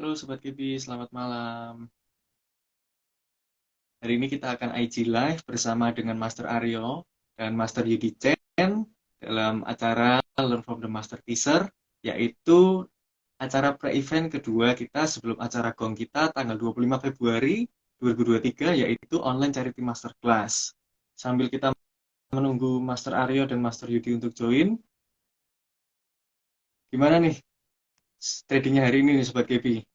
Halo Sobat Kipi, selamat malam. Hari ini kita akan IG Live bersama dengan Master Aryo dan Master Yudi Chen dalam acara Learn from the Master Teacher, yaitu acara pre-event kedua kita sebelum acara GONG kita tanggal 25 Februari 2023, yaitu Online Charity Masterclass. Sambil kita menunggu Master Aryo dan Master Yudi untuk join, gimana nih tradingnya hari ini nih Sobat Kipi?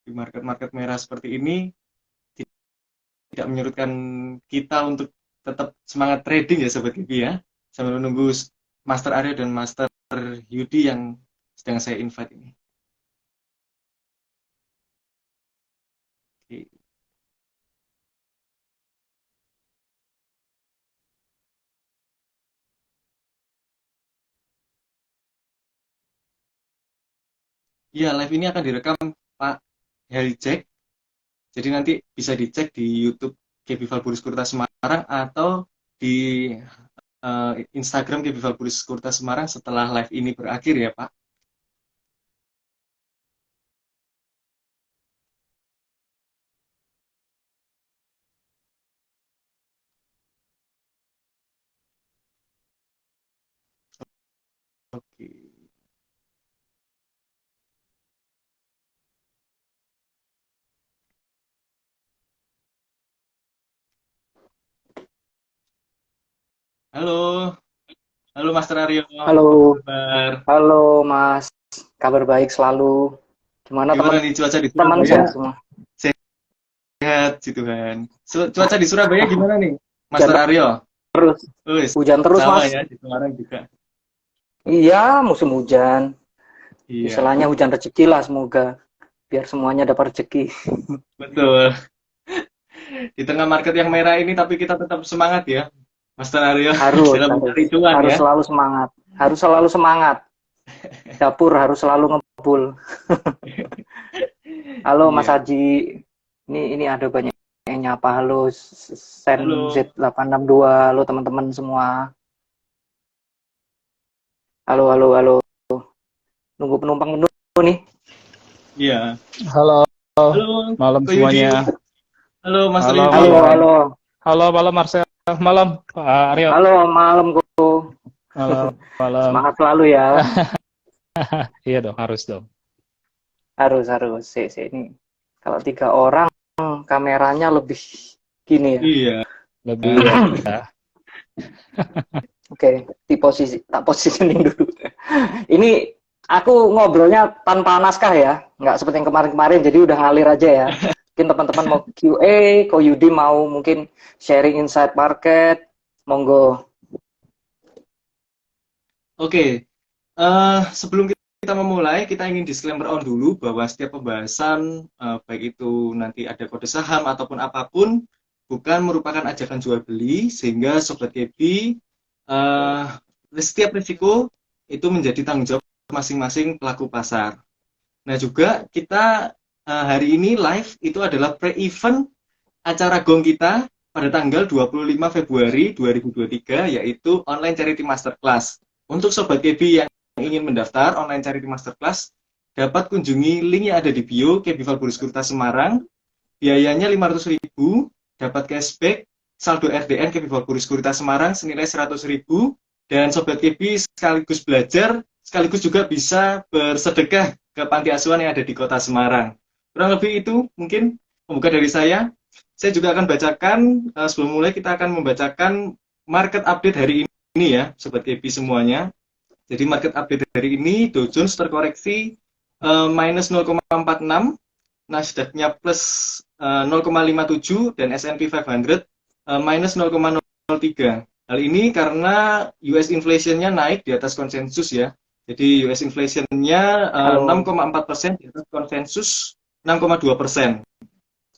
Di market-market merah seperti ini tidak menyurutkan kita untuk tetap semangat trading ya Sobat Kipi ya, sambil menunggu Master Arya dan Master Yudi yang sedang saya invite ini. Oke. Ya, live ini akan direkam Pak Heri Jack, jadi nanti bisa dicek di YouTube KB Valburis Kurta Semarang atau di Instagram KB Valburis Kurta Semarang setelah live ini berakhir ya Pak. Oke. Halo, halo Master Aryo, Halo, apa kabar? halo Mas, kabar baik selalu. Gimana Gimana nih cuaca di teman-teman Surabaya? sehat semua? Sehat, gitu kan. Cuaca di Surabaya gimana nih, Hujan Master Aryo? terus, Wis, hujan terus sama Mas. ya di Semarang juga. Iya, musim hujan. Iya, Istilahnya hujan rezeki lah semoga, biar semuanya dapat rezeki. betul. Di tengah market yang merah ini, tapi kita tetap semangat ya, Master Aryo, Harus, dalam harus, mencari cuan harus ya. selalu semangat. Harus selalu semangat. Dapur harus selalu ngebul. Halo Mas Iya. Haji, ini ada banyak yang nyapa. Halo Sen Halo. Z862, halo teman-teman semua. Halo, halo, halo. Nunggu penumpang penuh nih. Iya. Halo, Halo, malam Ko Yudi. semuanya. Halo, Master Halo, Yudi. Halo, malam. halo. Halo, malam Marcel. Malam, Pak Aryo. Halo, malam Ko. Malam, malam. Semangat selalu ya. Iya dong, harus dong. Harus, harus. Ini kalau 3 orang kameranya lebih gini ya. Iya. Lebih ya. Oke, tak positioning dulu. Ini aku ngobrolnya tanpa naskah ya, nggak seperti yang kemarin-kemarin, jadi udah ngalir aja ya. Mungkin teman-teman mau QA, Ko Yudi mau mungkin sharing insight market, monggo. Oke. Sebelum kita memulai, kita ingin disclaimer on dulu bahwa setiap pembahasan, baik itu nanti ada kode saham ataupun apapun, bukan merupakan ajakan jual beli, sehingga Sobat Kebi, setiap risiko itu menjadi tanggung jawab masing-masing pelaku pasar. Nah juga kita hari ini live itu adalah pre-event acara GONG kita pada tanggal 25 Februari 2023, yaitu Online Charity Masterclass. Untuk Sobat Kebi yang ingin mendaftar Online Charity Masterclass, dapat kunjungi link yang ada di bio KB Valburis Kurta Semarang. Biayanya 500.000, dapat cashback, saldo RDN KB Valburis Kurta Semarang senilai 100.000, dan Sobat KB sekaligus belajar, sekaligus juga bisa bersedekah ke panti asuhan yang ada di kota Semarang. Kurang lebih itu mungkin pembuka dari saya. Saya juga akan bacakan, sebelum mulai kita akan membacakan market update hari ini ya, Sobat KB semuanya. Jadi market update hari ini, Dow Jones terkoreksi minus 0,46, Nasdaq-nya plus 0,57, dan S&P 500 minus 0,03. Hal ini karena US inflation-nya naik di atas konsensus ya. Jadi US inflation-nya 6,4%, di atas konsensus 6,2%.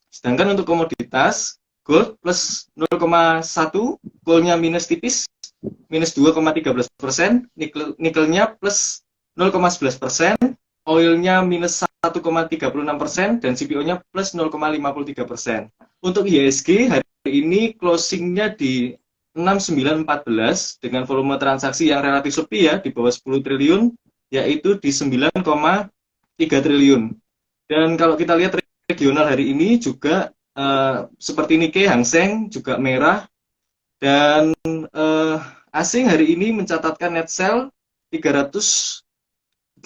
Sedangkan untuk komoditas, gold plus 0,1, coal-nya minus tipis, minus 2,13%, nikelnya plus 0,11%, oilnya minus 1,36%, dan CPO-nya plus 0,53%. Untuk IHSG hari ini closingnya di 6,914 dengan volume transaksi yang relatif sepi ya, di bawah 10 triliun, yaitu di 9,3 triliun. Dan kalau kita lihat regional hari ini juga seperti Nikkei, Hang Seng juga merah, dan asing hari ini mencatatkan net sale 386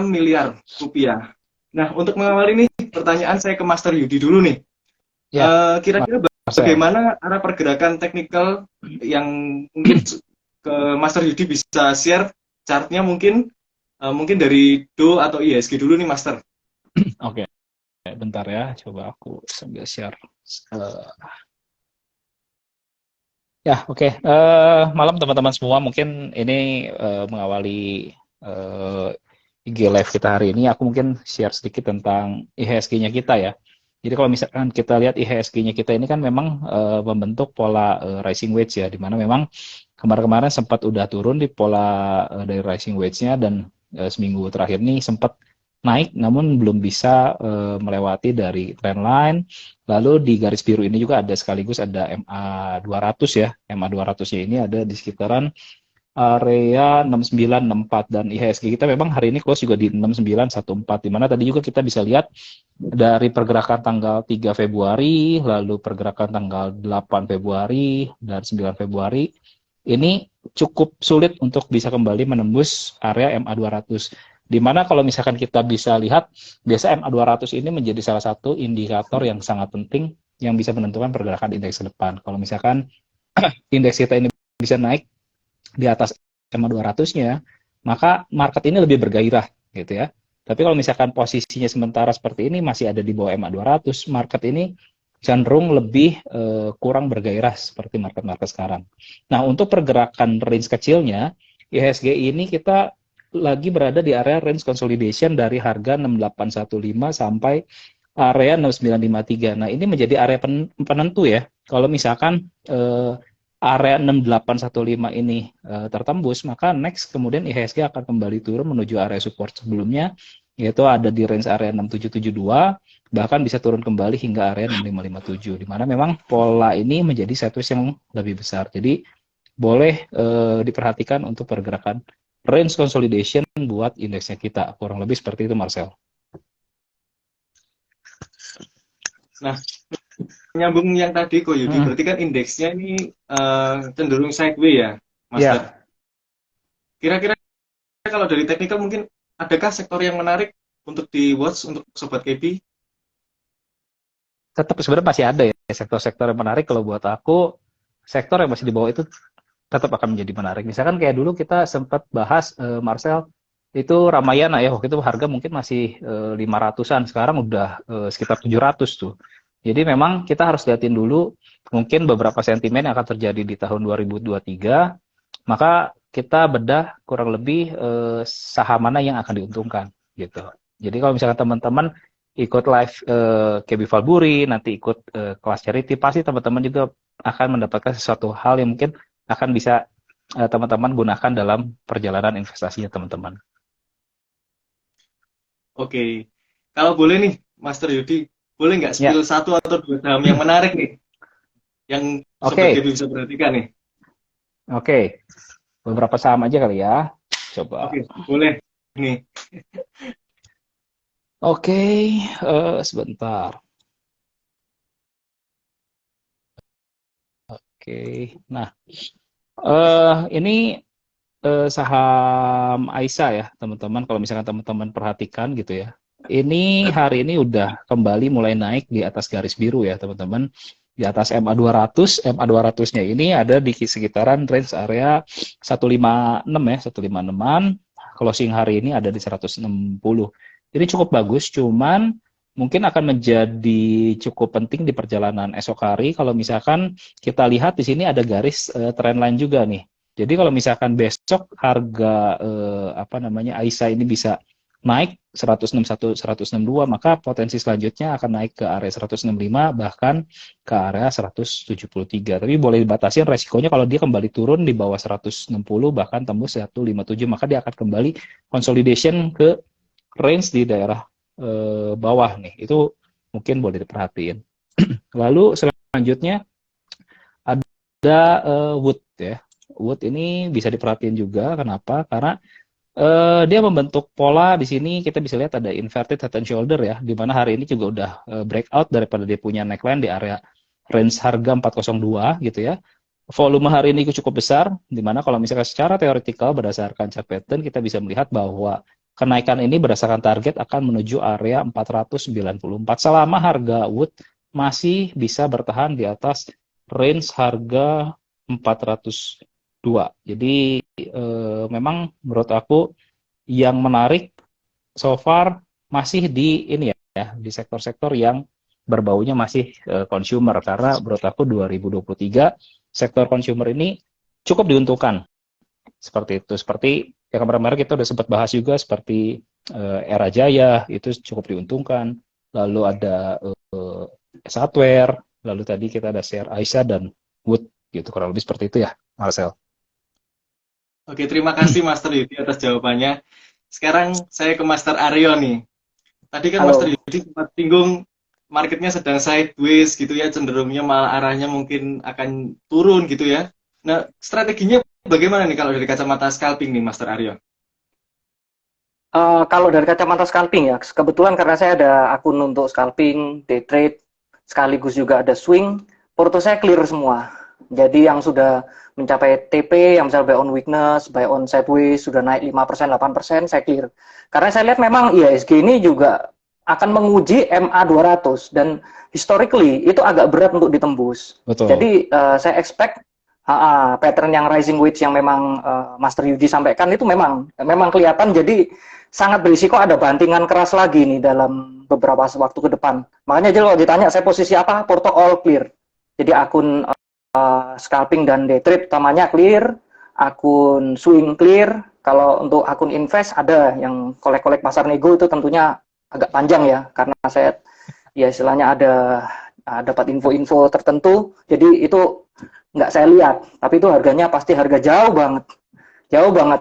miliar rupiah. Nah, untuk mengawali nih, pertanyaan saya ke Master Yudi dulu nih. Ya, Kira-kira Marcel. bagaimana arah pergerakan teknikal yang mungkin ke Master Yudi bisa share chartnya mungkin dari Do atau IHSG dulu nih, Master. Oke, bentar ya, coba aku sambil share. Ya, oke. Malam teman-teman semua, mungkin ini mengawali IG Live kita hari ini, aku mungkin share sedikit tentang IHSG-nya kita ya. Jadi kalau misalkan kita lihat IHSG-nya kita ini kan memang membentuk pola rising wedge ya, di mana memang kemarin-kemarin sempat udah turun di pola dari rising wedge-nya, dan seminggu terakhir ini sempat naik namun belum bisa melewati dari trend line. Lalu di garis biru ini juga ada sekaligus ada MA 200 ya. MA 200-nya ini ada di sekitaran area 6964, dan IHSG kita memang hari ini close juga di 6914, di mana tadi juga kita bisa lihat dari pergerakan tanggal 3 Februari, lalu pergerakan tanggal 8 Februari dan 9 Februari ini cukup sulit untuk bisa kembali menembus area MA 200. Di mana kalau misalkan kita bisa lihat, biasa MA 200 ini menjadi salah satu indikator yang sangat penting yang bisa menentukan pergerakan indeks ke depan. Kalau misalkan indeks kita ini bisa naik di atas MA 200-nya, maka market ini lebih bergairah gitu ya. Tapi kalau misalkan posisinya sementara seperti ini masih ada di bawah MA 200, market ini cenderung lebih kurang bergairah seperti market-market sekarang. Nah, untuk pergerakan range kecilnya, IHSG ini kita lagi berada di area range consolidation dari harga 6815 sampai area 6953. Nah, ini menjadi area penentu ya. Kalau misalkan area 6815 ini tertembus, maka next kemudian IHSG akan kembali turun menuju area support sebelumnya, yaitu ada di range area 6772, bahkan bisa turun kembali hingga area 6557, di mana memang pola ini menjadi sideways yang lebih besar. Jadi boleh diperhatikan untuk pergerakan range consolidation buat indeksnya kita, kurang lebih seperti itu, Marcel. Nah, nyambung yang tadi Ko Yudi, berarti kan indeksnya ini cenderung sideways ya, Master? Ya. Kira-kira kalau dari teknikal mungkin adakah sektor yang menarik untuk di watch untuk Sobat KB? Tetap sebenarnya masih ada ya sektor-sektor yang menarik. Kalau buat aku, sektor yang masih di bawah itu tetap akan menjadi menarik. Misalkan kayak dulu kita sempat bahas, Marcel, itu Ramayana ya, waktu itu harga mungkin masih 500-an, sekarang udah sekitar 700 tuh. Jadi memang kita harus lihatin dulu mungkin beberapa sentimen yang akan terjadi di tahun 2023, maka kita bedah kurang lebih saham mana yang akan diuntungkan gitu. Jadi kalau misalkan teman-teman ikut live KB Valburi, nanti ikut kelas charity, pasti teman-teman juga akan mendapatkan sesuatu hal yang mungkin akan bisa teman-teman gunakan dalam perjalanan investasinya teman-teman. Oke, kalau boleh nih, Master Yudi, boleh nggak spill satu atau dua saham yang menarik nih, yang Sobat KB bisa perhatikan nih? Oke, beberapa saham aja kali ya, coba. Oke, boleh nih. Oke, sebentar. Oke, nah ini saham Aisa ya teman-teman. Kalau misalkan teman-teman perhatikan gitu ya, ini hari ini udah kembali mulai naik di atas garis biru ya teman-teman, di atas MA 200. MA 200-nya ini ada di sekitaran range area 156 ya, 156-an. Closing hari ini ada di 160. Jadi cukup bagus, cuman mungkin akan menjadi cukup penting di perjalanan esok hari kalau misalkan kita lihat di sini ada garis trendline juga nih. Jadi kalau misalkan besok harga Aisa ini bisa naik 161, 162, maka potensi selanjutnya akan naik ke area 165 bahkan ke area 173. Tapi boleh dibatasi resikonya kalau dia kembali turun di bawah 160 bahkan tembus 157, maka dia akan kembali consolidation ke range di daerah bawah nih. Itu mungkin boleh diperhatiin. Lalu selanjutnya Wood ya. Wood ini bisa diperhatiin juga. Kenapa? Karena dia membentuk pola di sini kita bisa lihat ada inverted head and shoulder ya, di mana hari ini juga udah breakout daripada dia punya neckline di area range harga 402 gitu ya. Volume hari ini cukup besar, di mana kalau misalkan secara teoretikal berdasarkan chart pattern kita bisa melihat bahwa kenaikan ini berdasarkan target akan menuju area 494 selama harga wood masih bisa bertahan di atas range harga 402. Jadi memang menurut aku yang menarik so far masih di ini ya, di sektor-sektor yang berbaunya masih consumer, karena menurut aku 2023 sektor consumer ini cukup diuntungkan seperti itu. Seperti yang kemarin-kemarin kita udah sempat bahas juga seperti Era Jaya itu cukup diuntungkan. Lalu ada Satware, lalu tadi kita ada share Aisyah dan Wood gitu, kurang lebih seperti itu ya, Marcel. Oke, terima kasih Master Yudi atas jawabannya. Sekarang saya ke Master Aryo nih. Tadi kan Halo. Master Yudi sempat singgung marketnya sedang sideways gitu ya, cenderungnya malah arahnya mungkin akan turun gitu ya. Nah, strateginya bagaimana nih kalau dari kacamata scalping nih, Master Aryo? Kalau dari kacamata scalping ya, kebetulan karena saya ada akun untuk scalping, day trade, sekaligus juga ada swing, porto saya clear semua. Jadi yang sudah mencapai TP, yang misalnya buy on weakness, buy on sideways, sudah naik 5%, 8%, saya clear. Karena saya lihat memang IHSG ini juga akan menguji MA200, dan historically itu agak berat untuk ditembus. Betul. Jadi saya expect pattern yang rising wedge yang memang Master Yuji sampaikan itu memang kelihatan, jadi sangat berisiko ada bantingan keras lagi nih dalam beberapa waktu ke depan. Makanya jadi kalau ditanya saya posisi apa, porto all clear. Jadi akun scalping dan day trade utamanya clear, akun swing clear. Kalau untuk akun invest ada yang kolek-kolek pasar nego, itu tentunya agak panjang ya, karena saya ya istilahnya ada dapat info-info tertentu, jadi itu nggak saya lihat, tapi itu harganya pasti harga jauh banget,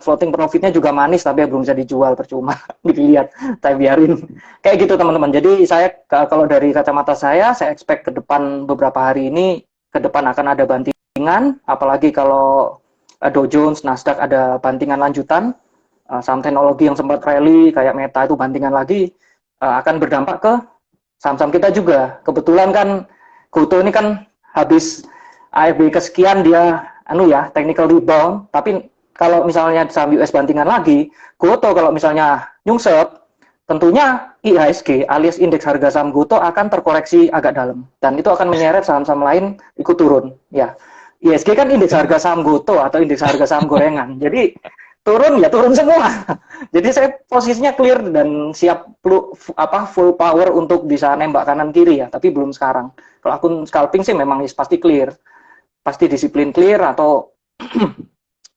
floating profitnya juga manis, tapi belum bisa dijual, percuma dilihat, saya biarin kayak gitu teman-teman. Jadi saya kalau dari kacamata saya expect ke depan beberapa hari ini ke depan akan ada bantingan, apalagi kalau Dow Jones, Nasdaq ada bantingan lanjutan, saham teknologi yang sempat rally kayak Meta itu bantingan lagi, akan berdampak ke saham-saham kita juga. Kebetulan kan Goto ini kan habis AFB kesekian dia technical rebound, tapi kalau misalnya saham US bantingan lagi, Goto kalau misalnya nyungsep, tentunya IHSG alias indeks harga saham Goto akan terkoreksi agak dalam, dan itu akan menyeret saham-saham lain ikut turun ya. IHSG kan indeks harga saham Goto atau indeks harga saham gorengan, jadi turun ya turun semua. Jadi saya posisinya clear dan siap full power untuk bisa nembak kanan kiri ya, tapi belum sekarang. Kalau akun scalping sih memang pasti clear, pasti disiplin clear, atau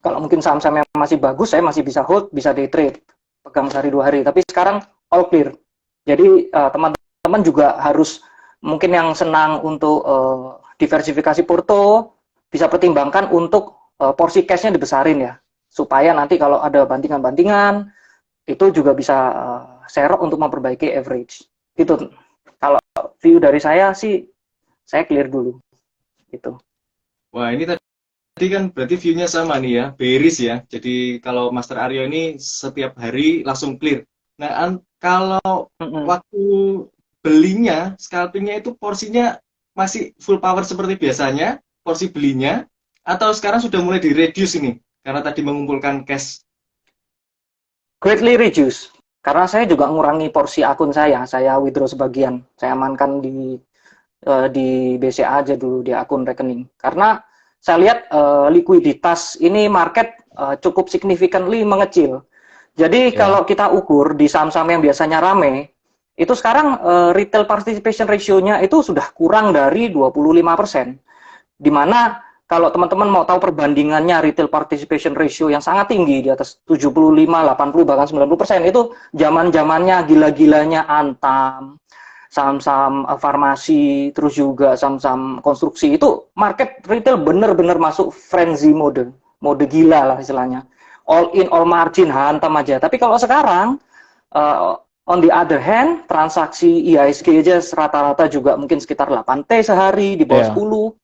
kalau mungkin saham-saham yang masih bagus saya masih bisa hold, bisa day trade, pegang sehari 2 hari. Tapi sekarang all clear. Jadi teman-teman juga harus, mungkin yang senang untuk diversifikasi porto bisa pertimbangkan untuk porsi cashnya dibesarin ya, supaya nanti kalau ada bantingan-bantingan itu juga bisa serok untuk memperbaiki average. Itu kalau view dari saya sih, saya clear dulu gitu. Wah, ini tadi kan berarti view-nya sama nih ya, bearish ya. Jadi kalau Master Aryo ini setiap hari langsung clear. Nah, kalau waktu belinya, scalpingnya itu porsinya masih full power seperti biasanya, porsi belinya, atau sekarang sudah mulai di-reduce ini karena tadi mengumpulkan cash? Greatly reduce. Karena saya juga mengurangi porsi akun saya withdraw sebagian, saya amankan di BCA aja dulu di akun rekening. Karena saya lihat likuiditas ini market cukup significantly mengecil. Jadi kalau kita ukur di saham-saham yang biasanya rame, itu sekarang retail participation ratio-nya itu sudah kurang dari 25%. Di mana kalau teman-teman mau tahu perbandingannya retail participation ratio yang sangat tinggi di atas 75, 80, bahkan 90%, itu zaman-zamannya gila-gilanya Antam, saham-saham farmasi, terus juga saham-saham konstruksi, itu market retail benar-benar masuk frenzy mode gila lah istilahnya. All in, all margin, hantam aja. Tapi kalau sekarang, on the other hand, transaksi IHSG aja rata-rata juga mungkin sekitar 8T sehari, di bawah 10.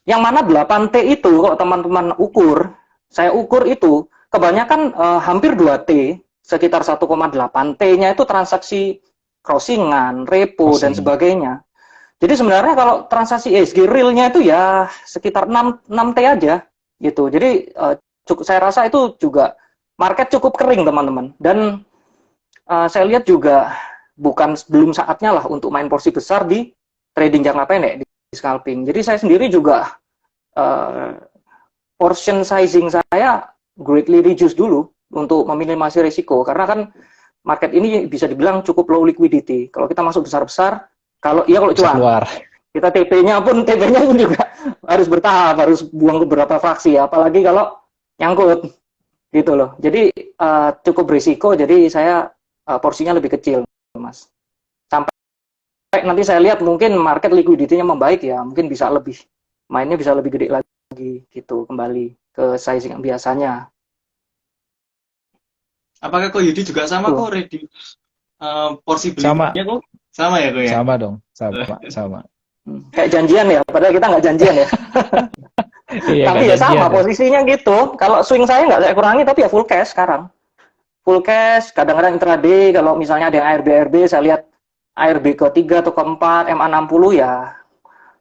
Yang mana 8T itu kalau teman-teman ukur, saya ukur itu kebanyakan hampir 2T, sekitar 1,8T-nya itu transaksi crossingan, repo dan Crossing. sebagainya. Jadi sebenarnya kalau transaksi ESG real-nya itu ya sekitar 6T aja gitu. Jadi saya rasa itu juga market cukup kering teman-teman. Dan saya lihat juga belum saatnya lah untuk main porsi besar di trading jangka pendek, di scalping. Jadi saya sendiri juga portion sizing saya greatly reduce dulu untuk meminimasi risiko, karena kan market ini bisa dibilang cukup low liquidity. Kalau kita masuk besar-besar, kalau Bisa cuan, keluar. kita TP-nya pun juga harus bertahap, harus buang beberapa fraksi, apalagi kalau nyangkut gitu loh. Jadi cukup berisiko, jadi saya porsinya lebih kecil, Mas. Sampai nanti saya lihat mungkin market liquidity-nya membaik ya, mungkin bisa mainnya bisa lebih gede lagi gitu, kembali ke sizing yang biasanya. Apakah kok Yudi juga sama Tuh. kok reduce porsi Sama, belinya kok? Sama ya kok ya? sama dong, sama. Kayak janjian ya, padahal kita nggak janjian ya. Iya, Tapi nggak ya sama, janjian ya. posisinya gitu. Kalau swing saya nggak saya kurangi, tapi ya full cash sekarang. Full cash, kadang-kadang intraday, kalau misalnya ada yang ARB, saya lihat ARB ke-3 atau ke-4, MA60 ya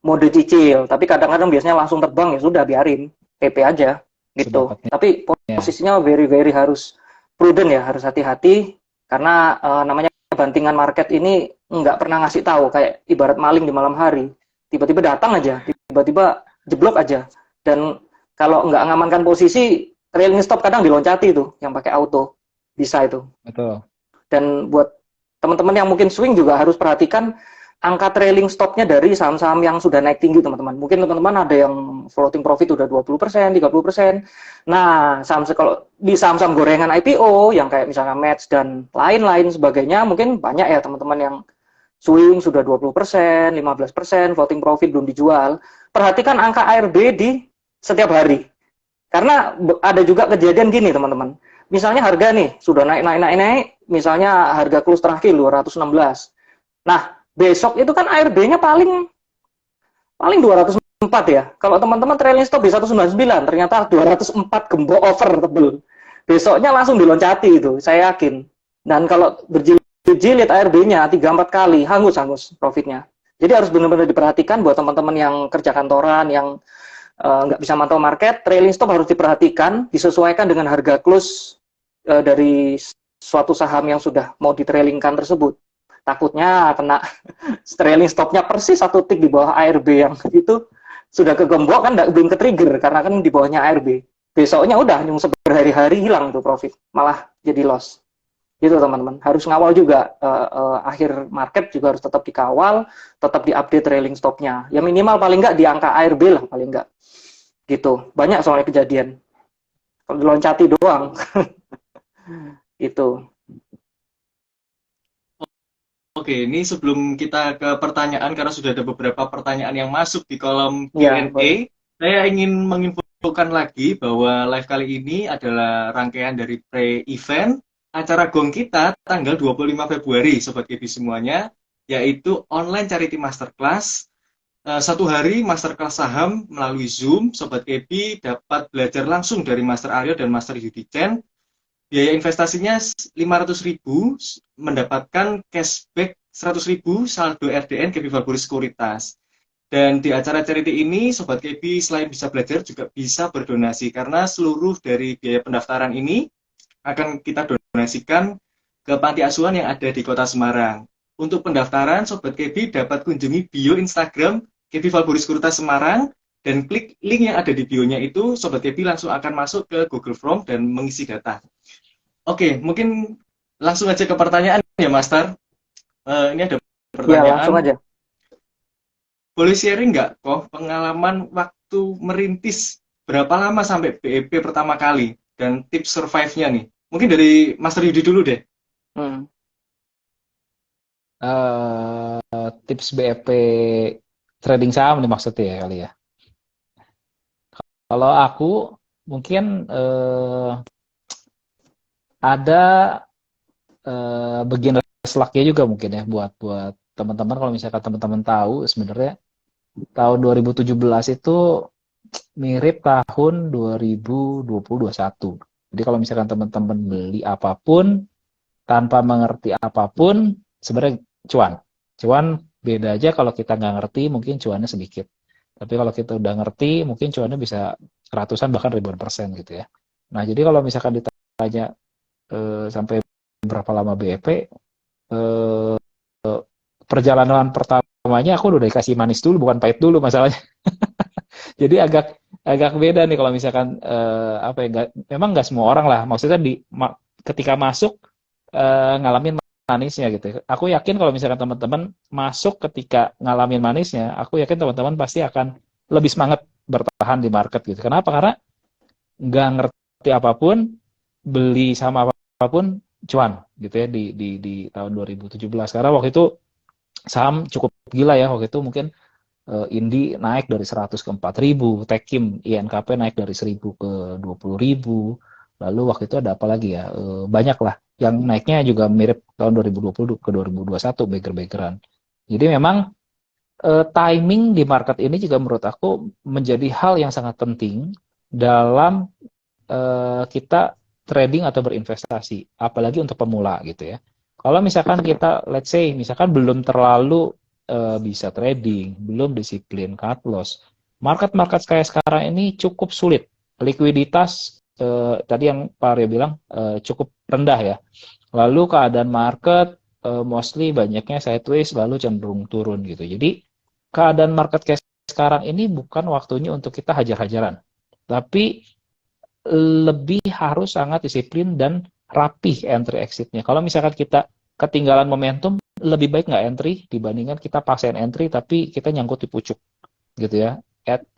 mode cicil. Tapi kadang-kadang biasanya langsung terbang, ya sudah biarin, TP aja gitu. Sedapatnya. Tapi posisinya very harus prudent ya, harus hati-hati, karena namanya bantingan market ini nggak pernah ngasih tahu, kayak ibarat maling di malam hari. Tiba-tiba datang aja, tiba-tiba jeblok aja. Dan kalau nggak ngamankan posisi, trailing stop kadang diloncati tuh, yang pakai auto. Bisa itu. Betul. Dan buat teman-teman yang mungkin swing juga harus perhatikan angka trailing stopnya dari saham-saham yang sudah naik tinggi, teman-teman. Mungkin teman-teman ada yang floating profit udah 20%, 30%. Nah, kalau di saham-saham gorengan IPO yang kayak misalnya Match dan lain-lain sebagainya, mungkin banyak ya teman-teman yang swing sudah 20%, 15%, floating profit belum dijual. Perhatikan angka ARB di setiap hari. Karena ada juga kejadian gini, teman-teman. Misalnya harga nih sudah naik, misalnya harga close terakhir 216. Nah, besok itu kan ARB-nya paling 204 ya. Kalau teman-teman trailing stop di 199, ternyata 204 gembok over tebel. Besoknya langsung diloncati itu, saya yakin. Dan kalau berjilid ARB-nya 3-4 kali, hangus profitnya. Jadi harus benar-benar diperhatikan buat teman-teman yang kerja kantoran, yang nggak bisa mantau market, trailing stop harus diperhatikan, disesuaikan dengan harga close dari suatu saham yang sudah mau ditrailingkan tersebut. Takutnya kena trailing stopnya persis 1 tick di bawah ARB yang itu sudah kegembok, kan belum ke-trigger karena kan di bawahnya ARB. Besoknya udah nyungsep berhari-hari, hilang tuh profit, malah jadi loss. Gitu teman-teman, harus ngawal juga, akhir market juga harus tetap dikawal, tetap diupdate trailing stopnya. Ya minimal paling nggak di angka ARB lah paling nggak. Gitu, banyak soalnya kejadian. Kalau diloncati doang. Gitu. Oke, ini sebelum kita ke pertanyaan, karena sudah ada beberapa pertanyaan yang masuk di kolom Ya, Q&A, saya ingin menginfokan lagi bahwa live kali ini adalah rangkaian dari pre-event acara Gong kita tanggal 25 Februari, Sobat KB semuanya, yaitu online charity masterclass. 1 hari masterclass saham melalui Zoom. Sobat KB dapat belajar langsung dari Master Aryo dan Master Yudi Chen. Biaya investasinya 500.000, mendapatkan cashback 100.000 saldo RDN KB Valbury Sekuritas. Dan di acara charity ini, Sobat KB selain bisa belajar juga bisa berdonasi, karena seluruh dari biaya pendaftaran ini akan kita donasikan ke panti asuhan yang ada di Kota Semarang. Untuk pendaftaran, Sobat KB dapat kunjungi bio Instagram KB Valbury Sekuritas Semarang, dan klik link yang ada di bio-nya itu, Sobat KB langsung akan masuk ke Google Form dan mengisi data. Oke, mungkin langsung aja ke pertanyaan ya, Master. Ini ada pertanyaan. Ya, langsung aja. Boleh sharing nggak kok pengalaman waktu merintis, berapa lama sampai BEP pertama kali, dan tips survive-nya nih? Mungkin dari Master Yudi dulu deh. Tips BEP trading saham nih maksudnya ya kali ya. Kalau aku mungkin ada bagian luck-nya juga mungkin ya buat teman-teman. Kalau misalkan teman-teman tahu, sebenarnya tahun 2017 itu mirip tahun 2020-2021. Jadi kalau misalkan teman-teman beli apapun tanpa mengerti apapun, sebenarnya cuan. Cuan beda aja kalau kita nggak ngerti, mungkin cuannya sedikit. Tapi kalau kita udah ngerti, mungkin cuannya bisa ratusan bahkan ribuan persen gitu ya. Nah, jadi kalau misalkan ditanya sampai berapa lama BEP, eh, perjalanan pertamanya aku udah dikasih manis dulu, bukan pahit dulu masalahnya. Jadi agak agak beda nih kalau misalkan apa ya, memang nggak semua orang lah. Maksudnya ketika masuk ngalamin manisnya gitu. Aku yakin kalau misalkan teman-teman masuk ketika ngalamin manisnya, aku yakin teman-teman pasti akan lebih semangat bertahan di market gitu. Kenapa? Karena nggak ngerti apapun, beli sama apapun cuan gitu ya di tahun 2017. Karena waktu itu saham cukup gila ya waktu itu, mungkin Indi naik dari 100 ke 4.000, Tekim INKP naik dari 1.000 ke 20.000. Lalu waktu itu ada apa lagi ya? Banyak lah. Yang naiknya juga mirip tahun 2020 ke 2021, beger-begeran. Jadi memang timing di market ini juga menurut aku menjadi hal yang sangat penting dalam kita trading atau berinvestasi, apalagi untuk pemula gitu ya. Kalau misalkan kita, let's say, misalkan belum terlalu bisa trading, belum disiplin cut loss, market-market kayak sekarang ini cukup sulit. Likuiditas tadi yang Pak Arya bilang cukup rendah ya. Lalu keadaan market mostly banyaknya sideways lalu cenderung turun gitu. Jadi keadaan market kayak sekarang ini bukan waktunya untuk kita hajar-hajaran, tapi lebih harus sangat disiplin dan rapih entry exitnya. Kalau misalkan kita ketinggalan momentum, lebih baik nggak entry dibandingkan kita paksain entry tapi kita nyangkut di pucuk gitu ya.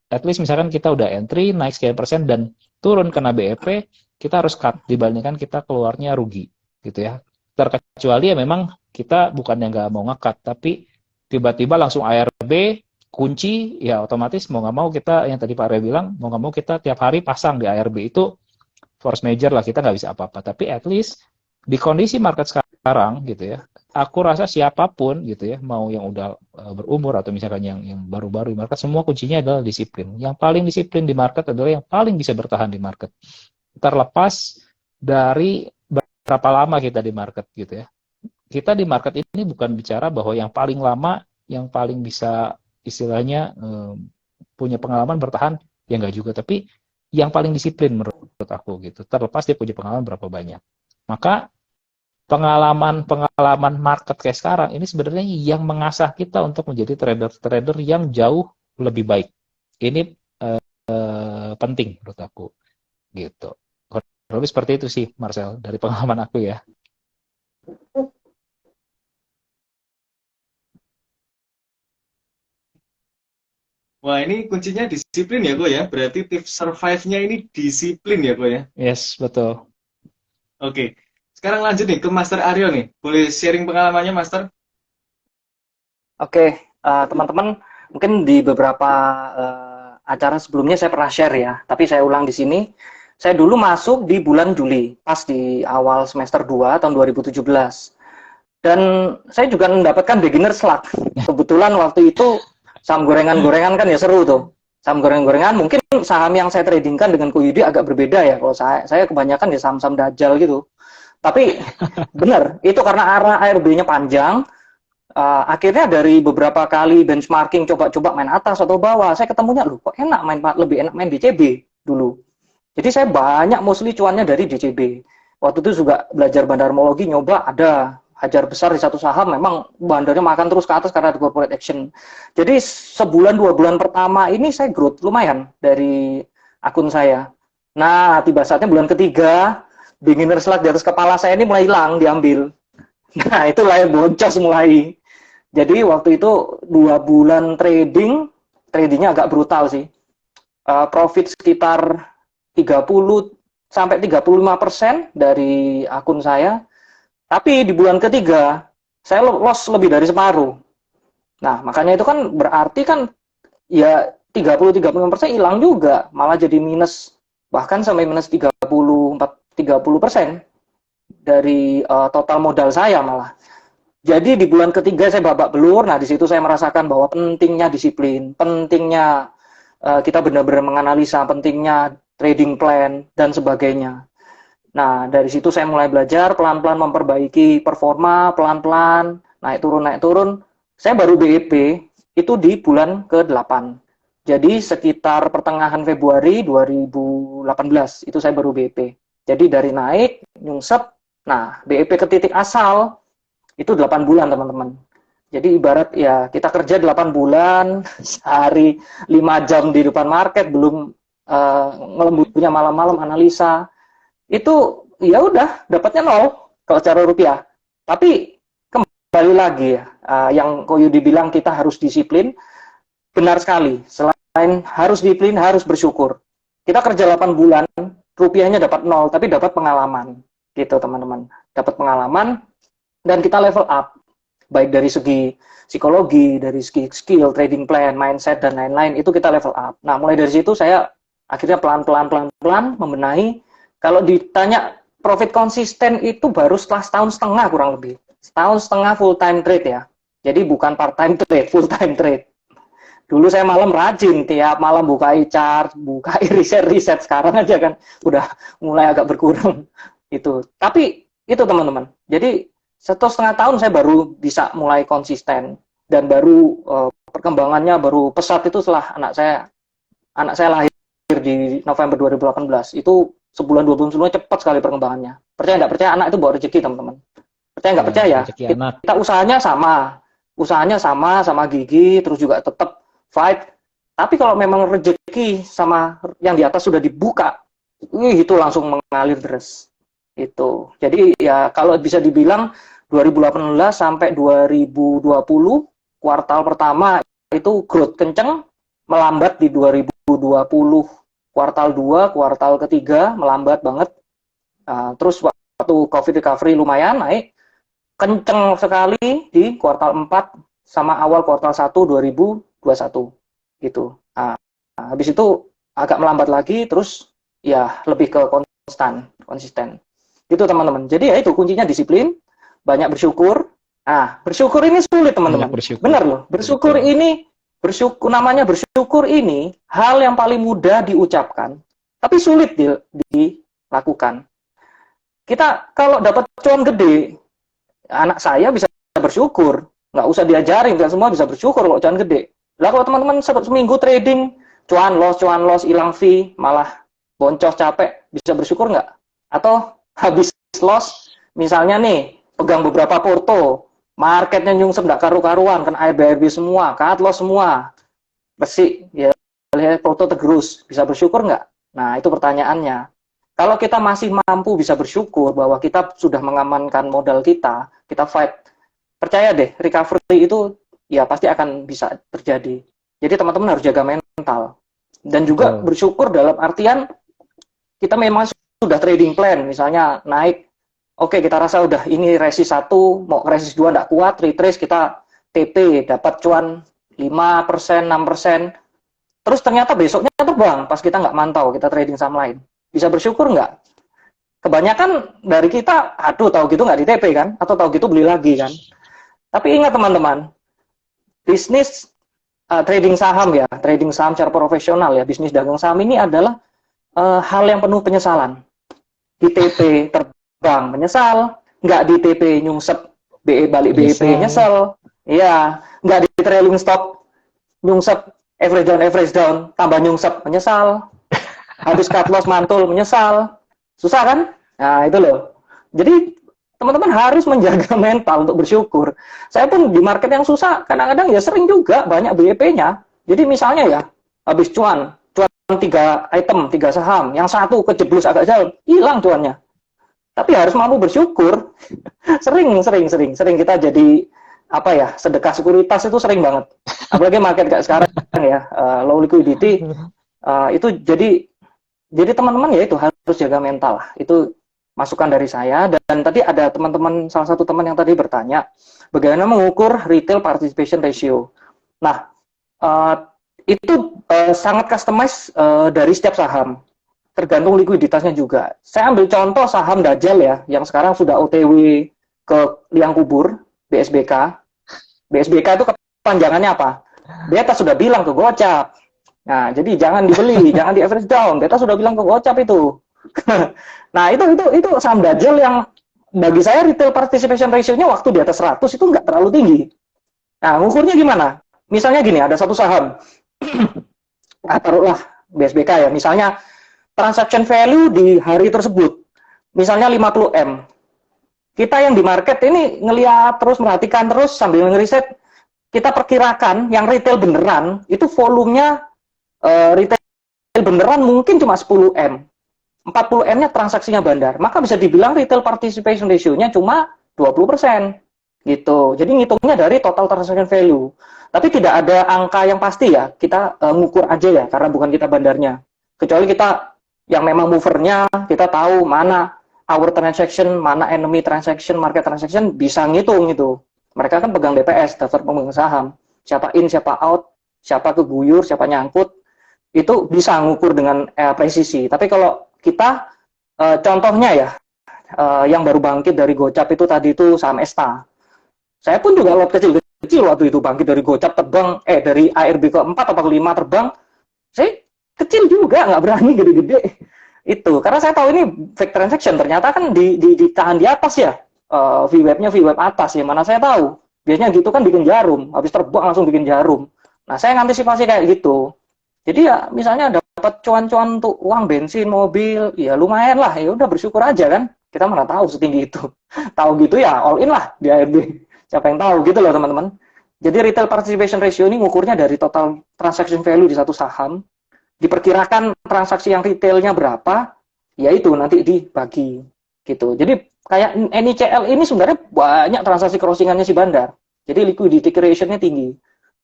At least misalkan kita udah entry naik sekian persen dan turun kena BEP, kita harus cut dibandingkan kita keluarnya rugi gitu ya. Terkecuali ya memang kita bukannya nggak mau nge-cut, tapi tiba-tiba langsung ARB kunci, ya otomatis mau nggak mau kita, yang tadi Pak Arya bilang, mau nggak mau kita tiap hari pasang di ARB, itu force major lah, kita nggak bisa apa-apa. Tapi at least di kondisi market sekarang gitu ya, aku rasa siapapun gitu ya, mau yang udah berumur atau misalkan yang baru-baru di market, semua kuncinya adalah disiplin. Yang paling disiplin di market adalah yang paling bisa bertahan di market. Terlepas dari berapa lama kita di market gitu ya. Kita di market ini bukan bicara bahwa yang paling lama, yang paling bisa istilahnya punya pengalaman bertahan, ya enggak juga, tapi yang paling disiplin menurut aku gitu, terlepas dia punya pengalaman berapa banyak. Maka pengalaman market kayak sekarang ini sebenarnya yang mengasah kita untuk menjadi trader-trader yang jauh lebih baik. Ini penting menurut aku gitu. Lebih seperti itu sih Marcel dari pengalaman aku ya. Wah, ini kuncinya disiplin ya, Ko ya. Berarti tips survive-nya ini disiplin ya, Ko ya. Yes, betul. Oke. Sekarang lanjut nih ke Master Aryo nih. Boleh sharing pengalamannya, Master? Oke, teman-teman, mungkin di beberapa acara sebelumnya saya pernah share ya, tapi saya ulang di sini. Saya dulu masuk di bulan Juli, pas di awal semester 2 tahun 2017. Dan saya juga mendapatkan beginner luck. Kebetulan waktu itu saham gorengan-gorengan kan ya seru tuh. Saham gorengan-gorengan, mungkin saham yang saya tradingkan dengan Koyudi agak berbeda ya. Kalau saya kebanyakan ya saham-saham dajal gitu. Tapi benar, itu karena arah ARB-nya panjang. Akhirnya dari beberapa kali benchmarking coba-coba main atas atau bawah, saya ketemunya loh kok enak lebih enak main DCB dulu. Jadi saya banyak mostly cuannya dari DCB. Waktu itu juga belajar bandarmologi, nyoba ada hajar besar di satu saham, memang bandarnya makan terus ke atas karena ada corporate action. Jadi sebulan 2 bulan pertama ini saya growth lumayan dari akun saya. Nah, tiba saatnya bulan ketiga, beginner luck di atas kepala saya ini mulai hilang, diambil. Nah, itu yang boncos mulai. Jadi waktu itu 2 bulan tradingnya agak brutal sih. Profit sekitar 30 sampai 35% dari akun saya. Tapi di bulan ketiga, saya loss lebih dari separuh. Nah, makanya itu kan berarti kan ya 30-35% hilang juga. Malah jadi minus, bahkan sampai minus 30% dari total modal saya malah. Jadi di bulan ketiga saya babak belur. Nah, di situ saya merasakan bahwa pentingnya disiplin, pentingnya kita benar-benar menganalisa pentingnya trading plan dan sebagainya. Nah, dari situ saya mulai belajar, pelan-pelan memperbaiki performa, pelan-pelan, naik turun. Saya baru BEP itu di bulan ke-8. Jadi sekitar pertengahan Februari 2018, itu saya baru BEP. Jadi dari naik, nyungsep, nah BEP ke titik asal, itu 8 bulan teman-teman. Jadi ibarat ya kita kerja 8 bulan, sehari 5 jam di depan market, belum ngelembutnya malam-malam analisa, itu ya udah dapatnya nol kalau secara rupiah. Tapi kembali lagi ya, yang Ko Yudi bilang kita harus disiplin, benar sekali. Selain harus disiplin, harus bersyukur. Kita kerja 8 bulan, rupiahnya dapat nol, tapi dapat pengalaman. Gitu teman-teman. Dapat pengalaman, dan kita level up. Baik dari segi psikologi, dari segi skill, trading plan, mindset, dan lain-lain, itu kita level up. Nah, mulai dari situ saya akhirnya pelan-pelan membenahi. Kalau ditanya profit konsisten itu baru setelah setahun setengah kurang lebih. Setahun setengah full time trade ya. Jadi bukan part time trade, full time trade. Dulu saya malam rajin, tiap malam buka e-chart, buka riset. Sekarang aja kan udah mulai agak berkurang itu. Tapi itu teman-teman. Jadi 1,5 tahun saya baru bisa mulai konsisten, dan baru perkembangannya baru pesat itu setelah anak saya lahir di November 2018. Itu sebulan 2 bulan sebelumnya cepat sekali perkembangannya. Percaya nggak percaya, anak itu bawa rezeki teman-teman. Percaya nggak percaya, kita usahanya sama gigi, terus juga tetap fight. Tapi kalau memang rezeki sama yang di atas sudah dibuka, itu langsung mengalir deras. Itu. Jadi ya kalau bisa dibilang 2018 sampai 2020 kuartal pertama itu growth kenceng, melambat di 2020 kuartal 2, kuartal ketiga melambat banget. Terus waktu COVID recovery lumayan naik, kenceng sekali di kuartal 4 sama awal kuartal 1 2021 gitu. Habis itu agak melambat lagi, terus ya lebih ke konsisten. Gitu teman-teman. Jadi ya itu kuncinya disiplin, banyak bersyukur. Bersyukur ini sulit teman-teman. Benar loh. Bersyukur namanya bersyukur ini hal yang paling mudah diucapkan, tapi sulit dilakukan. Kita kalau dapat cuan gede, anak saya bisa bersyukur, nggak usah diajarin, nggak semua bisa bersyukur kalau cuan gede. Lah kalau teman-teman seminggu trading, cuan loss, hilang fee, malah boncos capek, bisa bersyukur nggak? Atau habis loss, misalnya nih, pegang beberapa porto, marketnya nyungsep nggak karu-karuan, kan ARB semua, cut loss semua, besi, ya, lihat porto tergerus, bisa bersyukur nggak? Nah, itu pertanyaannya. Kalau kita masih mampu bisa bersyukur bahwa kita sudah mengamankan modal kita fight, percaya deh, recovery itu ya pasti akan bisa terjadi. Jadi teman-teman harus jaga mental. Dan juga bersyukur dalam artian, kita memang sudah trading plan, misalnya naik, oke, kita rasa udah ini resist 1, mau ke resist 2 nggak kuat, retrace, kita TP, dapat cuan 5%, 6%, terus ternyata besoknya terbang, pas kita nggak mantau, kita trading saham lain. Bisa bersyukur nggak? Kebanyakan dari kita, tahu gitu nggak di TP kan? Atau tahu gitu beli lagi kan? Tapi ingat teman-teman, bisnis trading saham ya, trading saham secara profesional ya, bisnis dagang saham ini adalah hal yang penuh penyesalan. Di TP terbang menyesal, nggak di TP nyungsep balik BEP nyesel, iya, nggak di trailing stop nyungsep average down tambah nyungsep menyesal, habis cut loss mantul menyesal, susah kan? Nah itu loh. Jadi teman-teman harus menjaga mental untuk bersyukur. Saya pun di market yang susah, kadang-kadang ya sering juga banyak BEP-nya. Jadi misalnya ya, habis cuan 3 item, 3 saham, yang satu kejeblus agak jauh, hilang cuannya. Tapi harus mampu bersyukur. sering kita jadi sedekah sekuritas itu sering banget. Apalagi market kayak sekarang ya, low liquidity, itu jadi teman-teman ya itu harus jaga mental lah. Itu masukan dari saya. Dan tadi ada salah satu teman yang tadi bertanya, bagaimana mengukur retail participation ratio. Nah, itu sangat customize dari setiap saham, tergantung likuiditasnya juga. Saya ambil contoh saham Dajjal ya, yang sekarang sudah OTW ke liang kubur, BSBK. BSBK itu kepanjangannya apa? Beta sudah bilang ke Gocap. Nah, jadi jangan dibeli, jangan di average down. Beta sudah bilang ke Gocap itu. Nah, itu saham Dajjal yang bagi saya retail participation ratio-nya waktu di atas 100 itu nggak terlalu tinggi. Nah, ngukurnya gimana? Misalnya gini, ada satu saham, taruhlah BSBK ya, misalnya transaction value di hari tersebut, misalnya 50M. Kita yang di market ini ngeliat terus, merhatikan terus, sambil ngeriset, kita perkirakan yang retail beneran, itu volumenya retail beneran mungkin cuma 10M. 40M-nya transaksinya bandar. Maka bisa dibilang retail participation ratio-nya cuma 20%. Gitu. Jadi ngitungnya dari total transaction value. Tapi tidak ada angka yang pasti ya. Kita ngukur aja ya, karena bukan kita bandarnya. Kecuali kita yang memang movernya, kita tahu mana our transaction, mana enemy transaction, market transaction, bisa ngitung gitu. Mereka kan pegang DPS, daftar pemegang saham. Siapa in, siapa out, siapa keguyur, siapa nyangkut, itu bisa ngukur dengan presisi. Tapi kalau kita, contohnya ya, yang baru bangkit dari Gocap itu tadi itu saham Esta. Saya pun juga lot kecil-kecil waktu itu bangkit dari Gocap terbang, dari ARB ke-4 atau ke-5 terbang, saya kecil juga, nggak berani gede-gede. Itu, karena saya tahu ini fake transaction, ternyata kan ditahan di atas ya, VWAP-nya VWAP atas ya, mana saya tahu. Biasanya gitu kan bikin jarum, habis terbang langsung bikin jarum. Nah, saya ngantisipasi kayak gitu. Jadi ya, misalnya dapat cuan-cuan untuk uang bensin, mobil, ya lumayan lah, ya udah bersyukur aja kan. Kita mana tahu setinggi itu. Tahu gitu ya, all in lah di ARB. Siapa yang tahu gitu loh teman-teman. Jadi retail participation ratio ini ngukurnya dari total transaction value di satu saham, diperkirakan transaksi yang retailnya berapa, yaitu nanti dibagi gitu. Jadi kayak NICL ini sebenarnya banyak transaksi crossingannya si bandar. Jadi liquidity ratio-nya tinggi.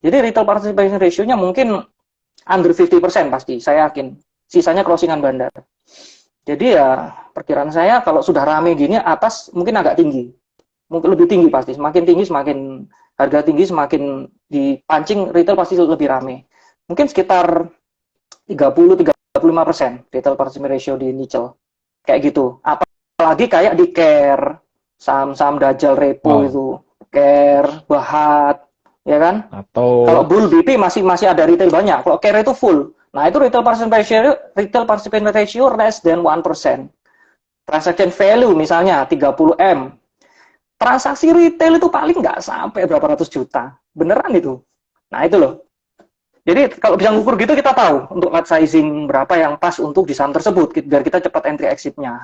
Jadi retail participation ratio-nya mungkin under 50% pasti, saya yakin. Sisanya crossingan bandar. Jadi ya perkiraan saya kalau sudah rame gini atas mungkin agak tinggi. Mungkin lebih tinggi pasti. Semakin tinggi semakin harga tinggi, semakin dipancing retail pasti lebih rame. Mungkin sekitar 30-35% retail participation ratio di Nickel. Kayak gitu. Apalagi kayak di Care, saham-saham Dajjal Repo itu, Care, Bahat, ya kan? Atau kalau Bull BP masih ada retail banyak. Kalau Care itu full. Nah, itu retail participation ratio less than 1%. Transaction value misalnya 30M. Transaksi retail itu paling nggak sampai berapa ratus juta. Beneran itu. Nah, itu loh. Jadi kalau bisa ngukur gitu kita tahu untuk lot sizing berapa yang pas untuk di saham tersebut biar kita cepat entry exit-nya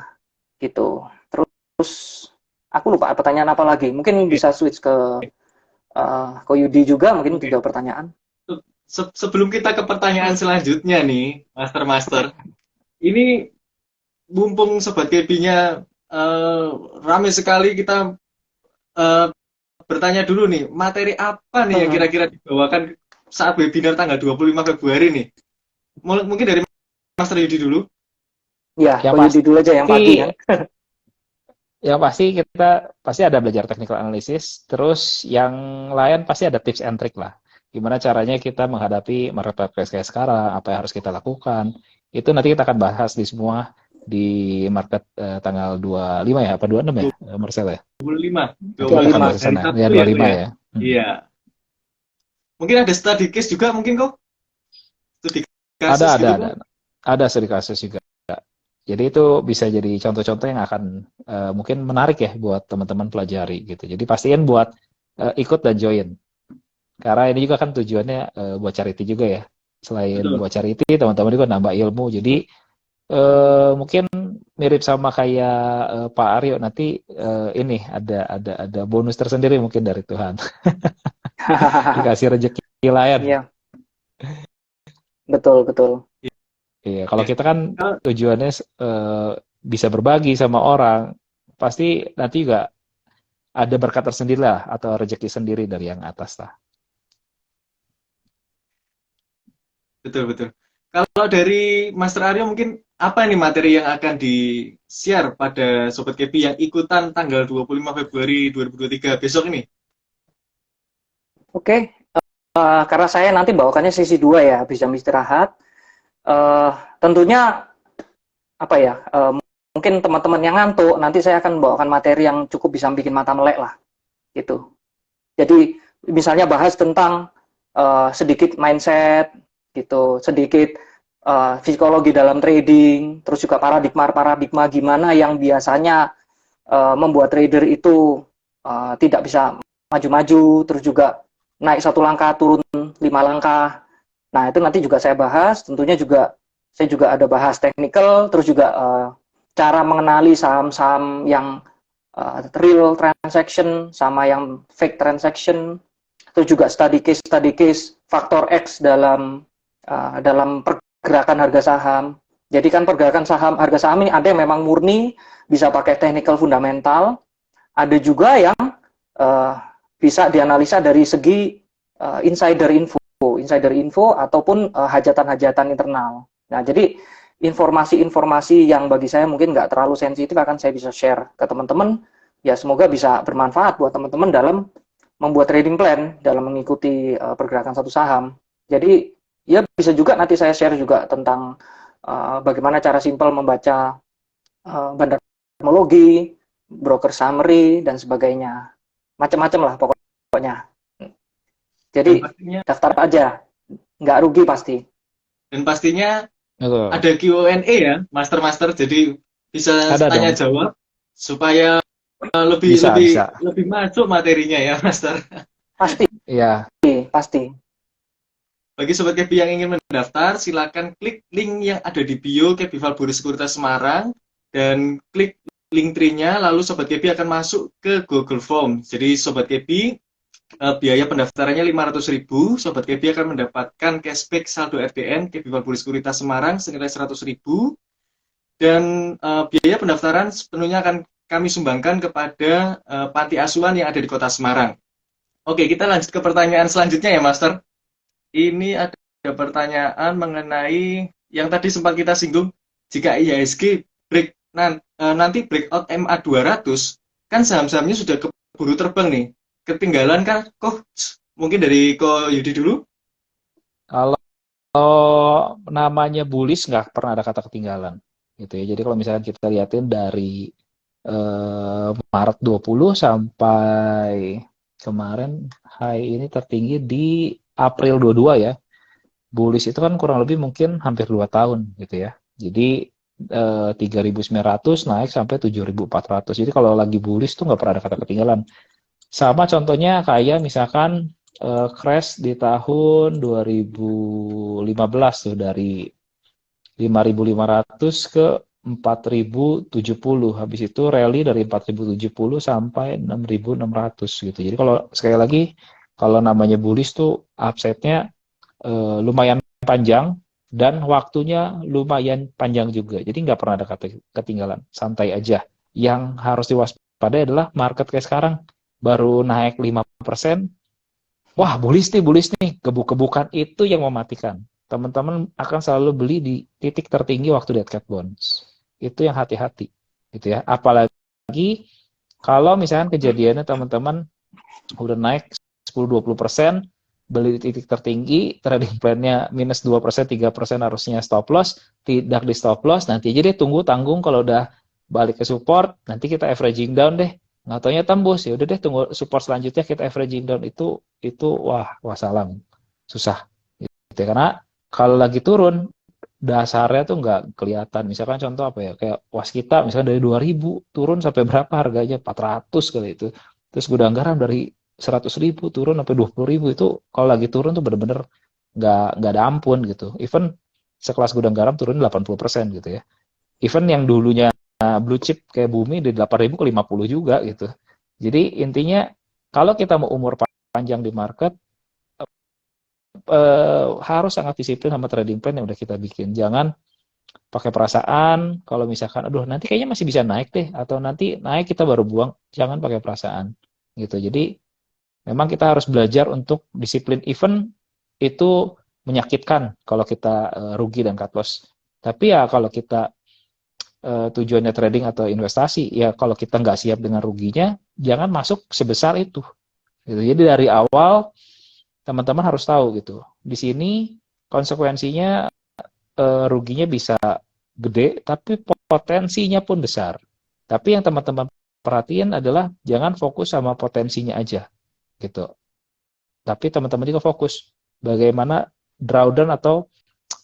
gitu. Terus aku lupa pertanyaan apa lagi. Mungkin bisa switch ke Yudi juga mungkin 3 pertanyaan. Sebelum kita ke pertanyaan selanjutnya nih, Master. Ini mumpung Sobat KB-nya rame sekali, kita bertanya dulu nih, materi apa nih yang kira-kira dibawakan saat webinar tanggal 25 Februari nih? Mungkin dari Master Yudi dulu. Ya, Yudi dulu aja yang pagi kan. Yang pasti kita pasti ada belajar technical analysis, terus yang lain pasti ada tips and trick lah. Gimana caranya kita menghadapi marketplace kayak sekarang, apa yang harus kita lakukan. Itu nanti kita akan bahas di semua di market tanggal 25 ya, apa 26 ya, Marcel ya? 25. Ya, 25 ya. Iya. Mungkin ada study case juga mungkin kok? Studi kasus ada studi kasus juga. Jadi itu bisa jadi contoh-contoh yang akan mungkin menarik ya buat teman-teman pelajari gitu. Jadi pastiin buat ikut dan join. Karena ini juga kan tujuannya buat charity juga ya. Selain buat charity, teman-teman juga nambah ilmu. Jadi mungkin mirip sama kayak Pak Aryo nanti ini ada bonus tersendiri mungkin dari Tuhan. Dikasih rezeki lain. Iya. Betul. Iya, kalau kita kan tujuannya bisa berbagi sama orang, pasti nanti juga ada berkat tersendiri lah atau rezeki sendiri dari yang atas lah. Betul. Kalau dari Master Aryo mungkin apa nih materi yang akan di-share pada Sobat KB yang ikutan tanggal 25 Februari 2023 besok ini? Oke, karena saya nanti bawakannya sesi 2 ya, habis jam istirahat. Tentunya apa ya, mungkin teman-teman yang ngantuk, nanti saya akan bawakan materi yang cukup bisa bikin mata melek lah, gitu. Jadi misalnya bahas tentang sedikit mindset, gitu. Sedikit psikologi dalam trading, terus juga paradigma gimana yang biasanya membuat trader itu tidak bisa maju-maju, terus juga naik satu langkah turun 5 langkah. Nah, itu nanti juga saya bahas. Tentunya juga saya juga ada bahas technical, terus juga cara mengenali saham-saham yang real transaction sama yang fake transaction. Terus juga study case faktor X dalam pergerakan harga saham. Jadi kan pergerakan harga saham ini ada yang memang murni bisa pakai technical fundamental, ada juga yang uh, bisa dianalisa dari segi insider info ataupun hajatan-hajatan internal. Nah, jadi informasi-informasi yang bagi saya mungkin nggak terlalu sensitif akan saya bisa share ke teman-teman. Ya semoga bisa bermanfaat buat teman-teman dalam membuat trading plan dalam mengikuti pergerakan satu saham. Jadi ya bisa juga nanti saya share juga tentang bagaimana cara simpel membaca bandarmologi, broker summary dan sebagainya. Macam-macam lah pokoknya. Jadi daftar aja, nggak rugi pasti. Dan pastinya Betul. ada Q&A ya, master. Jadi bisa Ada tanya dong. jawab supaya lebih masuk materinya ya, Master. Pasti. Iya. Pasti. Bagi Sobat Kebi yang ingin mendaftar, silakan klik link yang ada di bio Kebi Valburi Sekuritas Semarang dan klik link tree-nya, lalu Sobat Kebi akan masuk ke Google Form. Jadi Sobat Kebi, biaya pendaftarannya 500.000, Sobat Kebi akan mendapatkan cashback saldo RDN Kebi Valburi Sekuritas Semarang senilai 100.000, dan biaya pendaftaran sepenuhnya akan kami sumbangkan kepada panti asuhan yang ada di Kota Semarang. Oke, kita lanjut ke pertanyaan selanjutnya ya, Master. Ini ada pertanyaan mengenai yang tadi sempat kita singgung, jika IHSG nanti breakout MA 200, kan saham-sahamnya sudah keburu terbang nih. Ketinggalan kan, mungkin dari Ko Yudi dulu. Kalau namanya bullish nggak pernah ada kata ketinggalan, gitu ya. Jadi kalau misalnya kita lihatin dari Maret 20 sampai kemarin high ini tertinggi di April 22 ya. Bullish itu kan kurang lebih mungkin hampir 2 tahun gitu ya. Jadi 3.900 naik sampai 7.400. Jadi kalau lagi bullish tuh nggak pernah ada kata ketinggalan. Sama contohnya kayak misalkan crash di tahun 2015 tuh dari 5.500 ke 4.070. Habis itu rally dari 4.070 sampai 6.600 gitu. Jadi kalau sekali lagi kalau namanya bullish tuh upside-nya lumayan panjang dan waktunya lumayan panjang juga. Jadi nggak pernah ada kata ketinggalan. Santai aja. Yang harus diwaspadai adalah market kayak sekarang baru naik 5%. Wah, bullish nih. Gebuk-gebukan itu yang mematikan. Teman-teman akan selalu beli di titik tertinggi waktu dead cat bonds. Itu yang hati-hati. Gitu ya. Apalagi kalau misalkan kejadiannya teman-teman udah naik 10-20%, beli di titik tertinggi, trading plan-nya minus 2%, 3% harusnya stop loss, tidak di stop loss, nanti aja deh tunggu tanggung kalau udah balik ke support, nanti kita averaging down deh. Nggak taunya tembus, ya udah deh tunggu support selanjutnya kita averaging down, itu wah salam. Susah. Gitu. Karena kalau lagi turun, dasarnya tuh nggak kelihatan. Misalkan contoh apa ya, kayak Waskita misalkan dari 2.000 turun sampai berapa harganya, 400 kali itu. Terus Gudang Garam dari 100.000 turun sampai 20.000, itu kalau lagi turun tuh bener-bener nggak ada ampun gitu. Even sekelas Gudang Garam turun 80% gitu ya. Even yang dulunya blue chip kayak Bumi dari 8.000 ke 50 juga gitu. Jadi intinya kalau kita mau umur panjang di market, harus sangat disiplin sama trading plan yang udah kita bikin. Jangan pakai perasaan. Kalau misalkan aduh nanti kayaknya masih bisa naik deh, atau nanti naik kita baru buang, jangan pakai perasaan gitu. Jadi memang kita harus belajar untuk disiplin. Event itu menyakitkan kalau kita rugi dan cut loss. Tapi ya kalau kita tujuannya trading atau investasi, ya kalau kita nggak siap dengan ruginya, jangan masuk sebesar itu. Gitu. Jadi dari awal teman-teman harus tahu gitu. Di sini konsekuensinya ruginya bisa gede, tapi potensinya pun besar. Tapi yang teman-teman perhatiin adalah jangan fokus sama potensinya aja gitu. Tapi teman-teman juga fokus bagaimana drawdown atau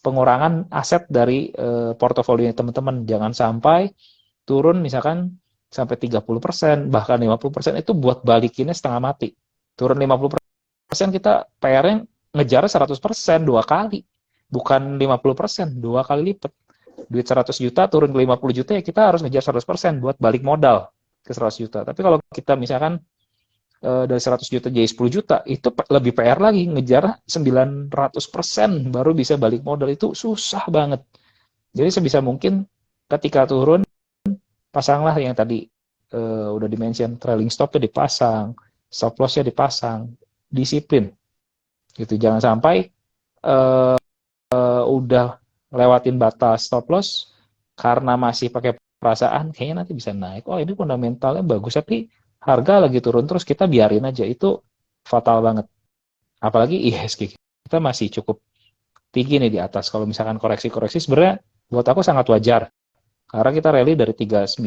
pengurangan aset dari portofolio teman-teman. Jangan sampai turun misalkan sampai 30%, bahkan 50% itu buat balikinnya setengah mati. Turun 50% kita PR-nya ngejar 100% dua kali. Bukan 50%, dua kali lipat. Duit 100 juta turun ke 50 juta ya kita harus ngejar 100% buat balik modal ke 100 juta. Tapi kalau kita misalkan dari 100 juta jadi 10 juta, itu lebih PR lagi, ngejar 900% baru bisa balik modal, itu susah banget. Jadi sebisa mungkin ketika turun, pasanglah yang tadi udah dimention, trailing stop-nya dipasang, stop loss-nya dipasang, disiplin. Gitu. Jangan sampai udah lewatin batas stop loss karena masih pakai perasaan kayaknya nanti bisa naik. Oh, ini fundamentalnya bagus, tapi harga lagi turun terus kita biarin aja, itu fatal banget. Apalagi IHSG kita masih cukup tinggi nih di atas. Kalau misalkan koreksi-koreksi sebenarnya buat aku sangat wajar. Karena kita rally dari 39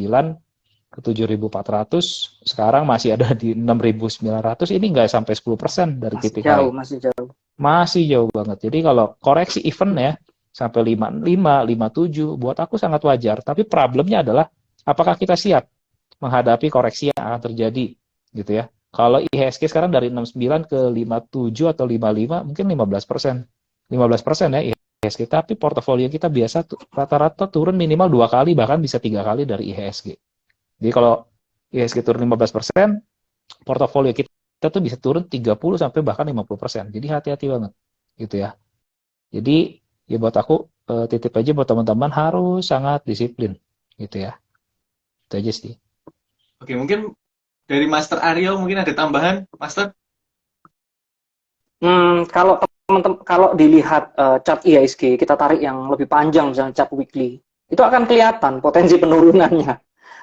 ke 7.400, sekarang masih ada di 6.900, ini nggak sampai 10% dari titik high. Masih jauh. Masih jauh banget. Jadi kalau koreksi event ya, sampai 55, 57, buat aku sangat wajar. Tapi problemnya adalah, apakah kita siap menghadapi koreksi yang akan terjadi, gitu ya. Kalau IHSG sekarang dari 69 ke 57 atau 55, mungkin 15%. 15% ya IHSG, tapi portofolio kita biasa rata-rata turun minimal 2 kali, bahkan bisa 3 kali dari IHSG. Jadi kalau IHSG turun 15%, portofolio kita tuh bisa turun 30 sampai bahkan 50%. Jadi hati-hati banget, gitu ya. Jadi ya buat aku titip aja buat teman-teman harus sangat disiplin, gitu ya. Itu aja sih. Oke, mungkin dari Master Aryo mungkin ada tambahan, Master? Kalau dilihat chart IHSG, kita tarik yang lebih panjang, misalnya chart weekly, itu akan kelihatan potensi penurunannya.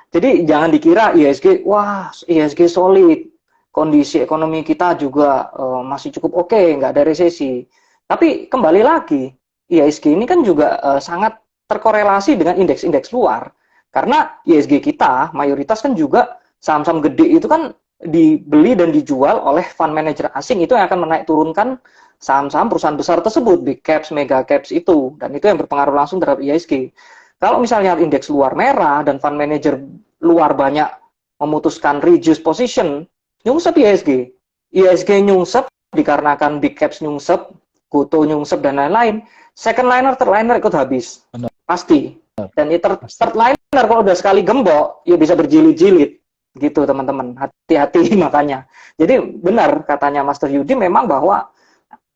Jadi jangan dikira IHSG, wah IHSG solid, kondisi ekonomi kita juga masih cukup oke, nggak ada resesi. Tapi kembali lagi, IHSG ini kan juga sangat terkorelasi dengan indeks-indeks luar. Karena IHSG kita, mayoritas kan juga saham-saham gede itu kan dibeli dan dijual oleh fund manager asing, itu yang akan menaik turunkan saham-saham perusahaan besar tersebut, big caps, mega caps itu. Dan itu yang berpengaruh langsung terhadap IHSG. Kalau misalnya indeks luar merah dan fund manager luar banyak memutuskan reduce position, nyungsep IHSG. IHSG nyungsep dikarenakan big caps nyungsep, Goto nyungsep, dan lain-lain. Second liner, third liner ikut habis. Benar. Pasti. Dan third liner kalau udah sekali gembok, ya bisa berjilid-jilid. Gitu teman-teman. Hati-hati makanya. Jadi benar katanya Master Yudi memang bahwa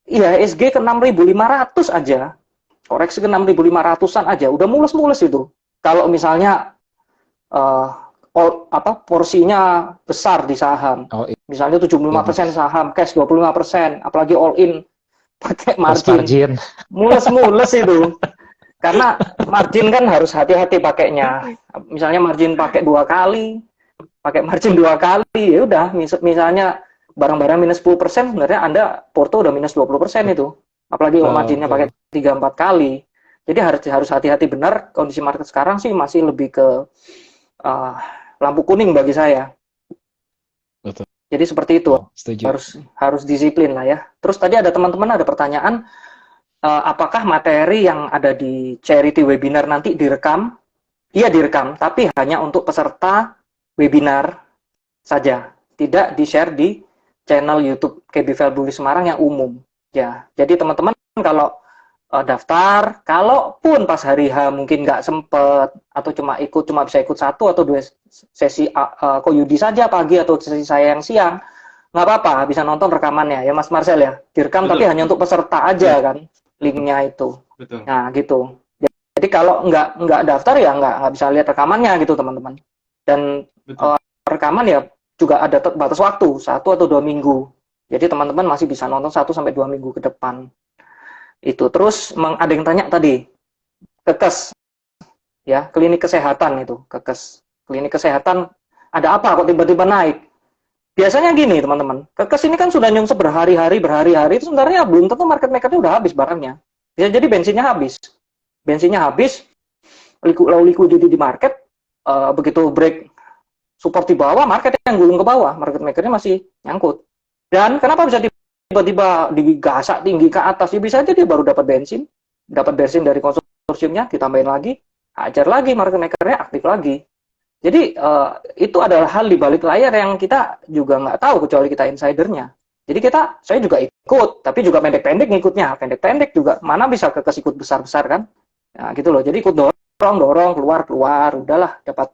IHSG ke 6.500 aja, koreksi ke 6.500-an aja, udah mules-mules itu. Kalau misalnya porsinya besar di saham. Misalnya 75% saham, cash 25%, apalagi all in pakai margin. Mules-mules itu. Karena margin kan harus hati-hati pakainya. Misalnya margin pakai 2 kali, pakai margin 2 kali, ya udah misalnya barang-barang minus 10%, sebenarnya Anda porto udah minus 20% itu. Apalagi marginnya pakai 3-4 kali. Jadi harus hati-hati benar. Kondisi market sekarang sih masih lebih ke lampu kuning bagi saya. Betul. Jadi seperti itu. Harus disiplin lah ya. Terus tadi ada teman-teman ada pertanyaan, apakah materi yang ada di charity webinar nanti direkam? Iya direkam, tapi hanya untuk peserta webinar saja. Tidak di-share di channel YouTube KB Valbuli Semarang yang umum. Ya, jadi teman-teman kalau daftar, kalaupun pas hari H mungkin nggak sempet atau cuma bisa ikut 1 atau 2 sesi Koyudi saja pagi atau sesi saya yang siang, nggak apa-apa, bisa nonton rekamannya ya Mas Marcel ya, direkam. Betul. Tapi hanya untuk peserta aja kan, linknya itu. Betul. Nah gitu. Jadi kalau nggak daftar ya nggak bisa lihat rekamannya gitu teman-teman. Dan rekaman ya juga ada batas waktu 1 atau 2 minggu. Jadi teman-teman masih bisa nonton 1 sampai 2 minggu ke depan. Itu terus ada yang tanya tadi Kekes ya, klinik kesehatan itu Kekes. Klinik kesehatan ada apa kok tiba-tiba naik? Biasanya gini teman-teman, Kekes ini kan sudah nyungsep berhari-hari itu sebenarnya belum tentu market maker-nya udah habis barangnya. Bisa jadi bensinnya habis, liquidity di market, begitu break support di bawah, market yang gulung ke bawah, market maker-nya masih nyangkut. Dan kenapa bisa tiba-tiba digasak tinggi ke atas, ya bisa aja dia baru dapat bensin dari konsorsiumnya, ditambahin lagi, hajar lagi market makernya, aktif lagi. Jadi itu adalah hal di balik layar yang kita juga nggak tahu kecuali kita insidernya. Jadi saya juga ikut, tapi juga pendek-pendek ngikutnya, pendek-pendek juga, mana bisa kesikut besar-besar kan? Nah gitu loh, jadi ikut dorong, keluar, udahlah dapat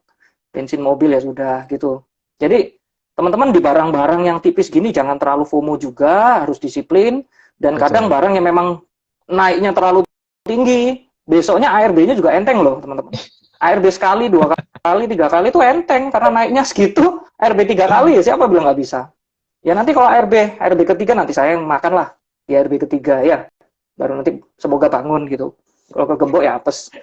bensin mobil ya sudah gitu. Jadi teman-teman di barang-barang yang tipis gini jangan terlalu FOMO juga, harus disiplin, dan Betul. kadang barang yang memang naiknya terlalu tinggi, besoknya ARB-nya juga enteng loh teman-teman. ARB sekali, 2 kali, 3 kali itu enteng, karena naiknya segitu, ARB 3 kali ya siapa bilang nggak bisa. Ya nanti kalau ARB ketiga nanti saya yang makan lah di ARB ketiga ya, baru nanti semoga bangun gitu. Kalau kegembok ya apes.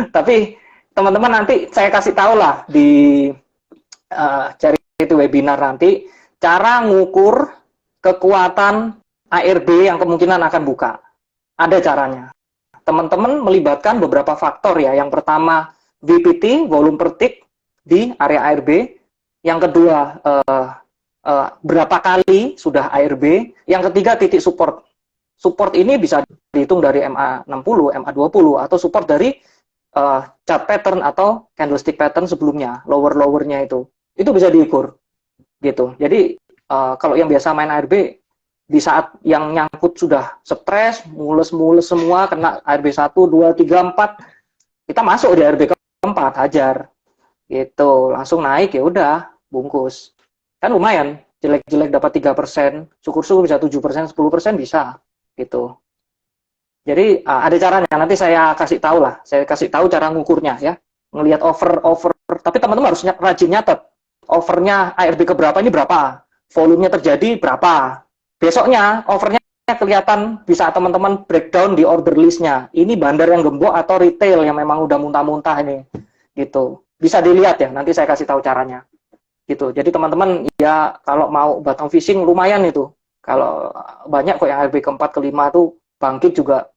Tapi teman-teman nanti saya kasih tahu lah di cari itu webinar nanti cara ngukur kekuatan ARB yang kemungkinan akan buka. Ada caranya. Teman-teman melibatkan beberapa faktor ya. Yang pertama VPT, volume per tick di area ARB. Yang kedua berapa kali sudah ARB. Yang ketiga titik support. Support ini bisa dihitung dari MA60, MA20 atau support dari chart pattern atau candlestick pattern sebelumnya, lower-lowernya itu bisa diukur gitu. Jadi kalau yang biasa main ARB di saat yang nyangkut sudah stres, mules semua, kena ARB 1, 2, 3, 4, kita masuk di ARB keempat, hajar gitu, langsung naik ya udah bungkus, kan lumayan, jelek-jelek dapat 3%, syukur-syukur bisa 7%, 10% bisa gitu. Jadi ada caranya, nanti saya kasih tahu cara ngukurnya ya, ngelihat over, tapi teman-teman harus rajin nyatet, overnya ARB keberapa ini berapa, volumenya terjadi berapa, besoknya overnya kelihatan, bisa teman-teman breakdown di order listnya, ini bandar yang gembok atau retail yang memang udah muntah-muntah ini gitu, bisa dilihat ya, nanti saya kasih tahu caranya gitu. Jadi teman-teman ya kalau mau bottom fishing lumayan itu, kalau banyak kok yang ARB keempat kelima tuh bangkit juga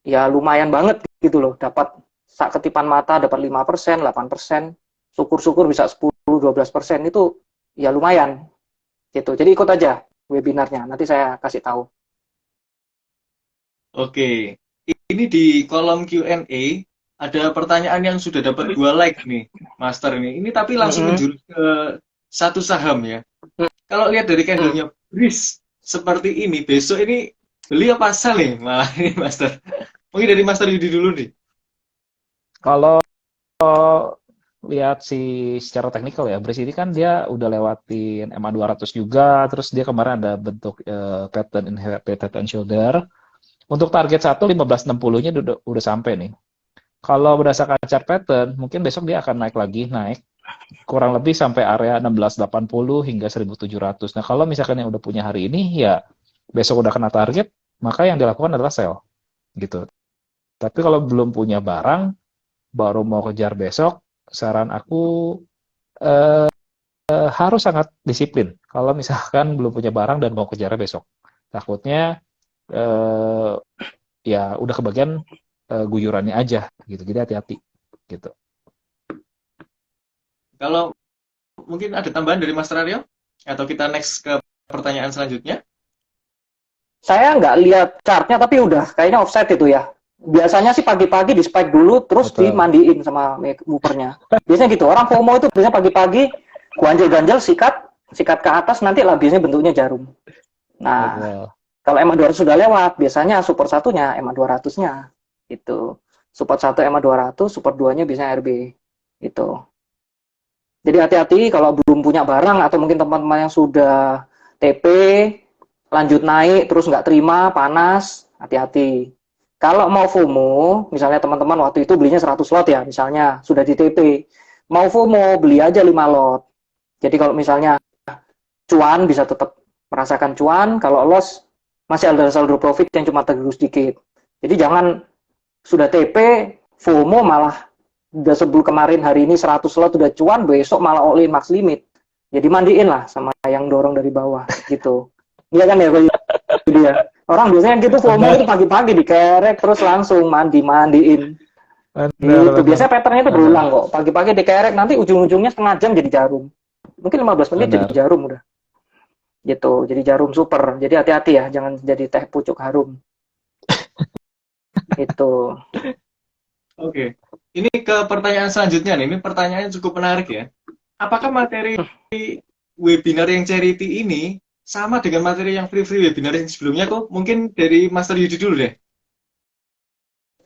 ya lumayan banget gitu loh, dapat sak ketipan mata dapat 5%, 8%, syukur-syukur bisa 10-12% itu ya lumayan gitu. Jadi ikut aja webinarnya, nanti saya kasih tahu. Oke, ini di kolom Q&A ada pertanyaan yang sudah dapat 2 like nih, Master ini. Ini tapi langsung menjurus ke satu saham ya. Kalau lihat dari candlenya bearish seperti ini, besok ini beli apa sell nih malah ini Master? Mungkin dari Master Yudi dulu nih. Kalau lihat secara teknikal ya, bearish ini kan dia udah lewatin MA 200 juga, terus dia kemarin ada bentuk pattern inverted head and shoulder. Untuk target 1560-nya udah sampai nih. Kalau berdasarkan chart pattern, mungkin besok dia akan naik kurang lebih sampai area 1680 hingga 1700. Nah, kalau misalkan yang udah punya hari ini ya besok udah kena target, maka yang dilakukan adalah sell gitu. Tapi kalau belum punya barang, baru mau kejar besok, saran aku harus sangat disiplin. Kalau misalkan belum punya barang dan mau kejar besok, takutnya ya udah kebagian guyurannya aja gitu. Jadi hati-hati gitu. Kalau mungkin ada tambahan dari Mas Aryo atau kita next ke pertanyaan selanjutnya? Saya nggak lihat chartnya tapi udah kayaknya offset itu ya. Biasanya sih pagi-pagi di spike dulu terus dimandiin sama movernya. Biasanya gitu. Orang FOMO itu biasanya pagi-pagi ganjel-ganjel sikat ke atas, nanti lah biasanya bentuknya jarum. Nah, kalau MA 200 sudah lewat, biasanya support satunya MA 200-nya itu. Support 1 MA 200, support 2-nya biasanya RB itu. Jadi hati-hati kalau belum punya barang atau mungkin teman-teman yang sudah TP lanjut naik terus nggak terima, panas, hati-hati. Kalau mau FOMO, misalnya teman-teman waktu itu belinya 100 lot ya, misalnya sudah di TP, mau FOMO beli aja 5 lot. Jadi kalau misalnya cuan bisa tetap merasakan cuan, kalau loss masih ada saldo profit yang cuma tergerus dikit. Jadi jangan sudah TP, FOMO malah udah sebelum kemarin hari ini 100 lot udah cuan, besok malah all in max limit. Jadi mandiin lah sama yang dorong dari bawah gitu. Iya kan ya, dia. Orang biasanya gitu FOMO itu pagi-pagi dikerek terus langsung mandiin. Gitu. Biasanya patternnya itu berulang kok. Pagi-pagi dikerek nanti ujung-ujungnya setengah jam jadi jarum. Mungkin 15 menit jadi jarum udah. gitu. Jadi Jarum super. Jadi hati-hati ya, jangan jadi teh pucuk harum. Itu. Oke. Ini ke pertanyaan selanjutnya nih. Ini pertanyaannya cukup menarik ya. Apakah materi webinar yang charity ini sama dengan materi yang free-free webinar yang sebelumnya kok? Mungkin dari Master Yudi dulu deh.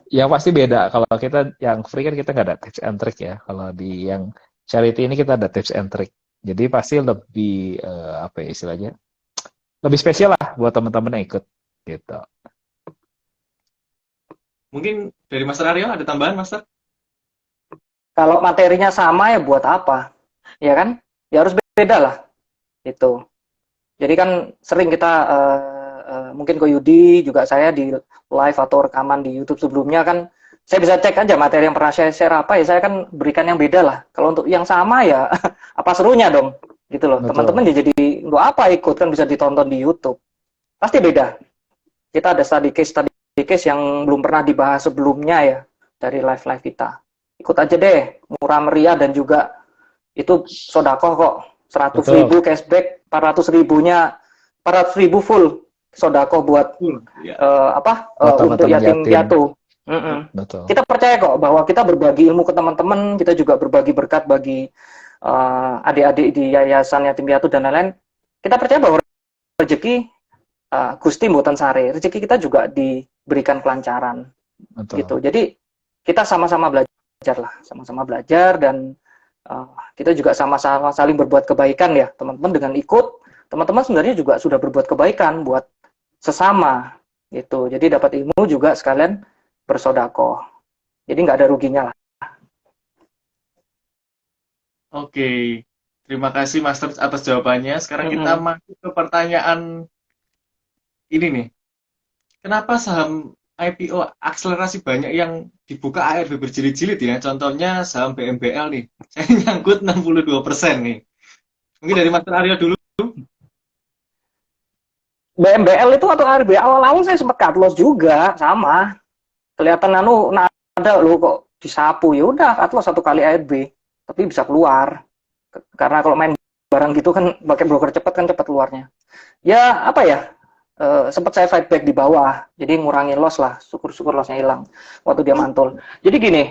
Yang pasti beda. Kalau kita yang free kan kita nggak ada tips and trick ya. Kalau di yang charity ini kita ada tips and trick. Jadi pasti lebih apa ya istilahnya? Lebih spesial lah buat teman-teman yang ikut gitu. Mungkin dari Master Aryo ada tambahan, Master? Kalau materinya sama ya buat apa? Ya kan? Ya harus beda lah. Itu. Jadi kan sering kita mungkin ke Yudi juga saya di live atau rekaman di YouTube sebelumnya kan saya bisa cek aja materi yang pernah saya share apa ya saya kan berikan yang beda lah. Kalau untuk yang sama ya apa serunya dong gitu loh. Teman-teman ya jadi untuk apa ikut kan bisa ditonton di YouTube. Pasti beda. Kita ada study case yang belum pernah dibahas sebelumnya ya dari live-live kita. Ikut aja deh, murah meriah dan juga itu sodakoh kok. 100.000 cashback, 400.000-nya 400.000 full sodakoh buat untuk yatim piatu. Betul. Kita percaya kok bahwa kita berbagi ilmu ke teman-teman, kita juga berbagi berkat bagi adik-adik di yayasan yatim piatu dan lain-lain. Kita percaya bahwa rezeki Gusti mboten sare, rezeki kita juga diberikan kelancaran. Betul. Gitu. Jadi kita sama-sama belajar lah, sama-sama belajar dan kita juga sama-sama saling berbuat kebaikan ya teman-teman dengan ikut teman-teman sebenarnya juga sudah berbuat kebaikan buat sesama gitu jadi dapat ilmu juga sekalian bersodakoh jadi nggak ada ruginya lah. Oke, terima kasih Master atas jawabannya. Sekarang kita masuk ke pertanyaan ini nih. Kenapa saham IPO akselerasi banyak yang dibuka ARB berjilid-jilid ya. Contohnya saham BMBL nih. Saya nyangkut 62% nih. Mungkin dari Master Aryo dulu. BMBL itu atau ARB awal-awal saya sempat cut loss juga sama. Kelihatan nada lu kok disapu ya udah cut loss 1 kali ARB tapi bisa keluar. Karena kalau main barang gitu kan pakai broker cepat kan cepat keluarnya. Ya apa ya? Sempat saya fight back di bawah, jadi ngurangin loss lah, syukur-syukur lossnya hilang waktu dia mantul. Jadi gini,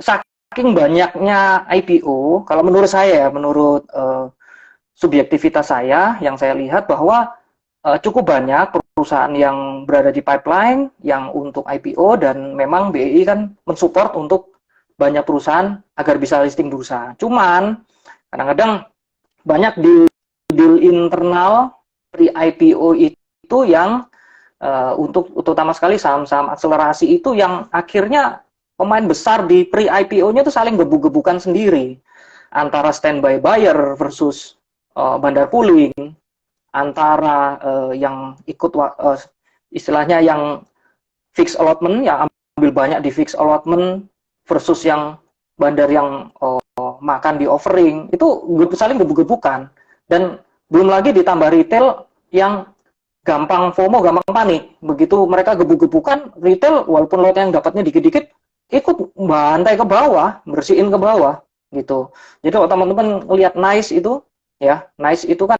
saking banyaknya IPO, kalau menurut saya ya, menurut subjektivitas saya, yang saya lihat bahwa cukup banyak perusahaan yang berada di pipeline, yang untuk IPO, dan memang BEI kan mensupport untuk banyak perusahaan agar bisa listing bursa. Cuman, kadang-kadang banyak deal internal pre-IPO itu yang untuk utama sekali saham-saham akselerasi itu yang akhirnya pemain besar di pre-IPO-nya itu saling gebuk-gebukan sendiri antara standby buyer versus bandar pooling antara yang ikut istilahnya yang fixed allotment yang ambil banyak di fixed allotment versus yang bandar yang makan di offering itu saling gebuk-gebukan. Dan belum lagi ditambah retail yang gampang FOMO, gampang panik. Begitu mereka gebuk-gebukan, retail walaupun lot yang dapatnya dikit-dikit, ikut bantai ke bawah, bersihin ke bawah, gitu. Jadi kalau teman-teman lihat Nice itu, ya, Nice itu kan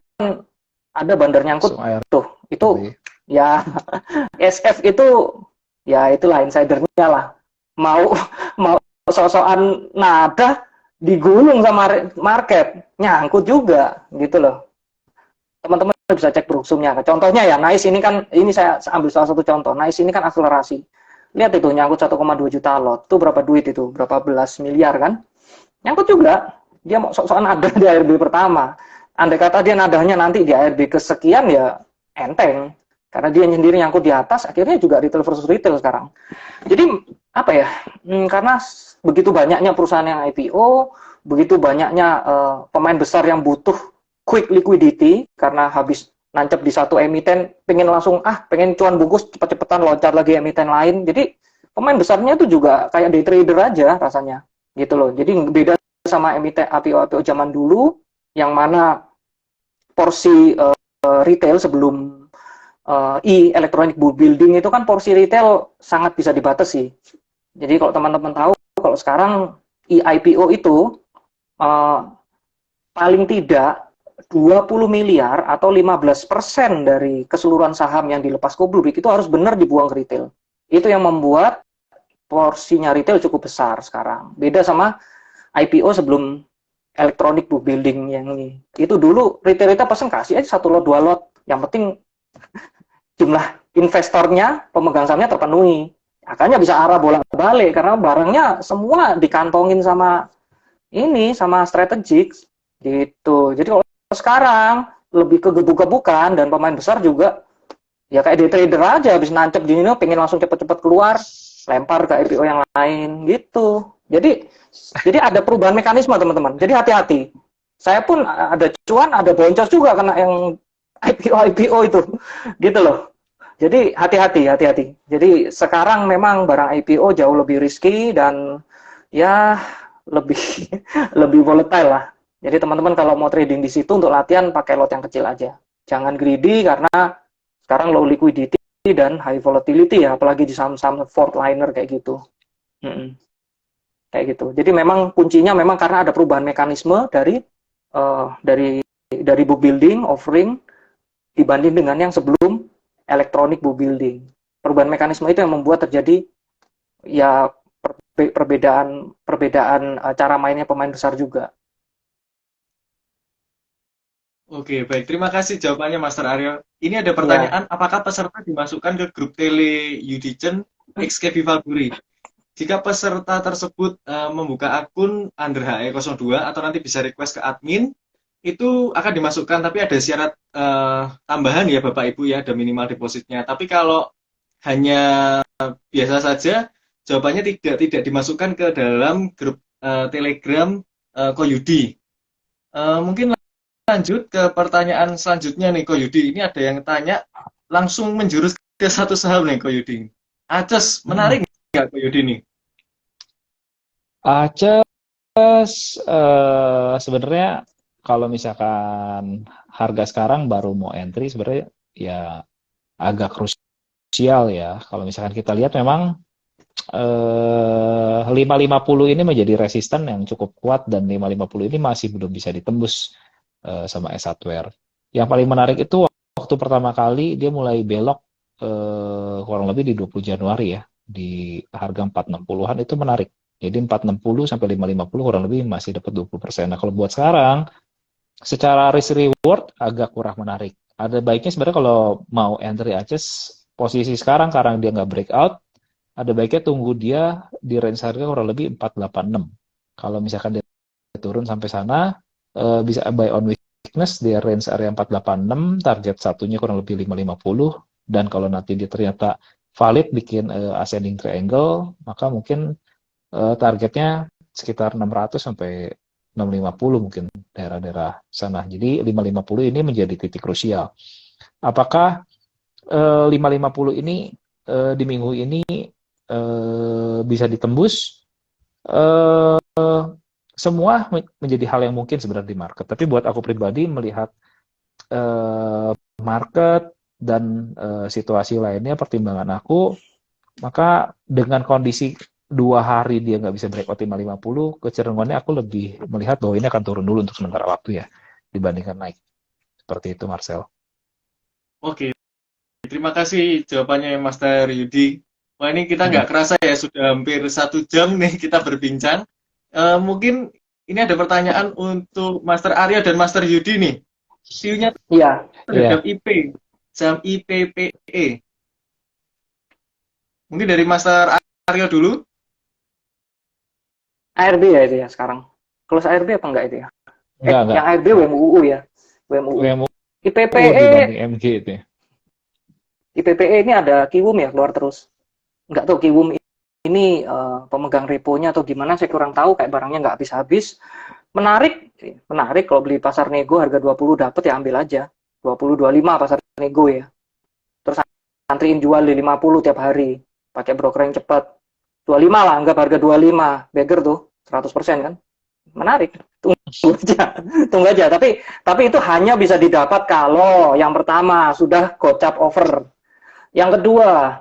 ada bandar nyangkut, tuh, itu, ya, SF itu, ya itulah insidernya lah. Mau sok-sokan nada, digulung sama market, nyangkut juga, gitu loh. Teman-teman bisa cek broksumnya. Contohnya ya, Nice ini kan, ini saya ambil salah satu contoh. Nice ini kan akselerasi. Lihat itu, nyangkut 1,2 juta lot. Itu berapa duit itu? Berapa belas miliar kan? Nyangkut juga. Dia mau sok-sokan nada di ARB pertama. Andai kata dia nadanya nanti di ARB kesekian ya enteng. Karena dia sendiri nyangkut di atas, akhirnya juga retail versus retail sekarang. Jadi, apa ya? Karena begitu banyaknya perusahaan yang IPO, begitu banyaknya pemain besar yang butuh quick liquidity karena habis nancep di satu emiten, pengen langsung pengen cuan bungkus cepet-cepetan loncat lagi emiten lain. Jadi pemain besarnya itu juga kayak day trader aja rasanya, gitu loh. Jadi beda sama emiten IPO zaman dulu, yang mana porsi retail sebelum electronic building itu kan porsi retail sangat bisa dibatasi. Jadi kalau teman-teman tahu, kalau sekarang IPO itu paling tidak 20 miliar atau 15% dari keseluruhan saham yang dilepas ke publik itu harus benar dibuang ke retail. Itu yang membuat porsinya retail cukup besar sekarang. Beda sama IPO sebelum electronic book building yang ini. Itu dulu retail-retail pesen kasih aja 1 lot 2 lot. Yang penting jumlah investornya, pemegang sahamnya terpenuhi. Akhirnya bisa arah bolak-balik karena barangnya semua dikantongin sama ini, sama strategik gitu. Jadi kalau sekarang lebih ke gebuk-gebukan dan pemain besar juga ya kayak day trader aja, habis nancep di sini pengen langsung cepet-cepet keluar, lempar ke IPO yang lain gitu. Jadi ada perubahan mekanisme teman-teman. Jadi hati-hati. Saya pun ada cuan, ada boncos juga karena yang IPO itu, gitu loh. Jadi hati-hati. Jadi sekarang memang barang IPO jauh lebih risky dan ya lebih lebih volatile lah. Jadi teman-teman kalau mau trading di situ untuk latihan pakai lot yang kecil aja. Jangan greedy karena sekarang low liquidity dan high volatility ya, apalagi di saham-saham fourth liner kayak gitu. Kayak gitu. Jadi memang kuncinya memang karena ada perubahan mekanisme dari book building offering dibanding dengan yang sebelum electronic book building. Perubahan mekanisme itu yang membuat terjadi ya perbedaan cara mainnya pemain besar juga. Oke, baik. Terima kasih jawabannya, Master Aryo. Ini ada pertanyaan, apakah peserta dimasukkan ke grup tele Udicen XKB Valguri? Jika peserta tersebut membuka akun under HE02 atau nanti bisa request ke admin, itu akan dimasukkan, tapi ada syarat tambahan ya Bapak Ibu ya, ada minimal depositnya. Tapi kalau hanya biasa saja, jawabannya tidak dimasukkan ke dalam grup Telegram Koyudi. Mungkin lanjut ke pertanyaan selanjutnya nih Koyudi. Ini ada yang tanya langsung menjurus ke satu saham nih Koyudi. Aces, menarik nggak Koyudi nih? Aces sebenarnya kalau misalkan harga sekarang baru mau entry sebenarnya ya agak krusial ya. Kalau misalkan kita lihat memang 550 ini menjadi resisten yang cukup kuat dan 550 ini masih belum bisa ditembus sama S Hardware. Yang paling menarik itu waktu pertama kali dia mulai belok kurang lebih di 20 Januari ya, di harga 460-an itu menarik. Jadi 460 sampai 550 kurang lebih masih dapat 20%. Nah, kalau buat sekarang secara risk reward agak kurang menarik. Ada baiknya sebenarnya kalau mau entry Aces posisi sekarang karena dia nggak breakout, ada baiknya tunggu dia di range harga kurang lebih 486. Kalau misalkan dia turun sampai sana, bisa buy on weakness di range area 486, target satunya kurang lebih 550, dan kalau nanti dia ternyata valid bikin ascending triangle, maka mungkin targetnya sekitar 600 sampai 650 mungkin daerah-daerah sana. Jadi 550 ini menjadi titik krusial. Apakah 550 ini di minggu ini bisa ditembus? Semua menjadi hal yang mungkin sebenarnya di market. Tapi buat aku pribadi melihat market dan situasi lainnya, pertimbangan aku, maka dengan kondisi 2 hari dia nggak bisa breakout 550, kecenderungannya aku lebih melihat bahwa ini akan turun dulu untuk sementara waktu ya, dibandingkan naik. Seperti itu, Marcel. Oke, terima kasih jawabannya Master Yudi. Wah, ini kita nggak kerasa ya, sudah hampir 1 jam nih kita berbincang. Mungkin ini ada pertanyaan untuk Master Aryo dan Master Yudi nih. View-nya terhadap IP, saham IPPE. Mungkin dari Master Aryo dulu. ARB ya itu ya sekarang. Close ARB apa enggak itu ya? Enggak. Yang ARB WMUU ya. WMUU. IPPE dibanding MG itu ya. IPPE ini ada Kiwum ya keluar terus. Enggak tahu Kiwum ini pemegang reponya atau gimana, saya kurang tahu, kayak barangnya nggak habis-habis. Menarik kalau beli pasar nego harga 20 dapat ya ambil aja. 20 25 pasar nego ya. Terus antriin jual di 50 tiap hari. Pakai broker yang cepat. 25 lah, anggap harga 25. Beggar tuh 100% kan. Menarik. Tunggu aja. Tapi itu hanya bisa didapat kalau yang pertama sudah gocap over. Yang kedua,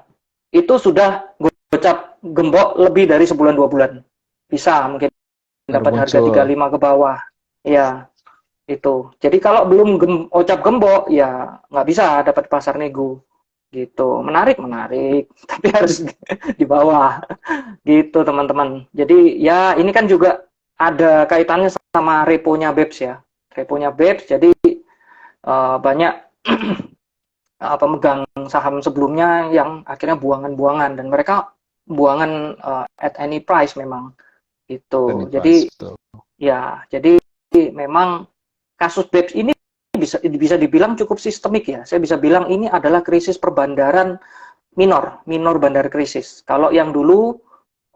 itu sudah gocap gembok lebih dari sebulan 2 bulan. Bisa mungkin dapat harga 35 ke bawah. Ya. Itu. Jadi kalau belum ocap gembok ya nggak bisa dapat pasar nego gitu. Menarik, menarik, tapi harus di bawah gitu teman-teman. Jadi ya ini kan juga ada kaitannya sama reponya BEPS ya. Reponya BEPS jadi banyak pemegang saham sebelumnya yang akhirnya buangan-buangan dan mereka buangan at any price memang itu. Jadi Betul. ya, jadi memang kasus BEPS ini bisa dibilang cukup sistemik ya. Saya bisa bilang ini adalah krisis perbandaran minor bandar krisis. Kalau yang dulu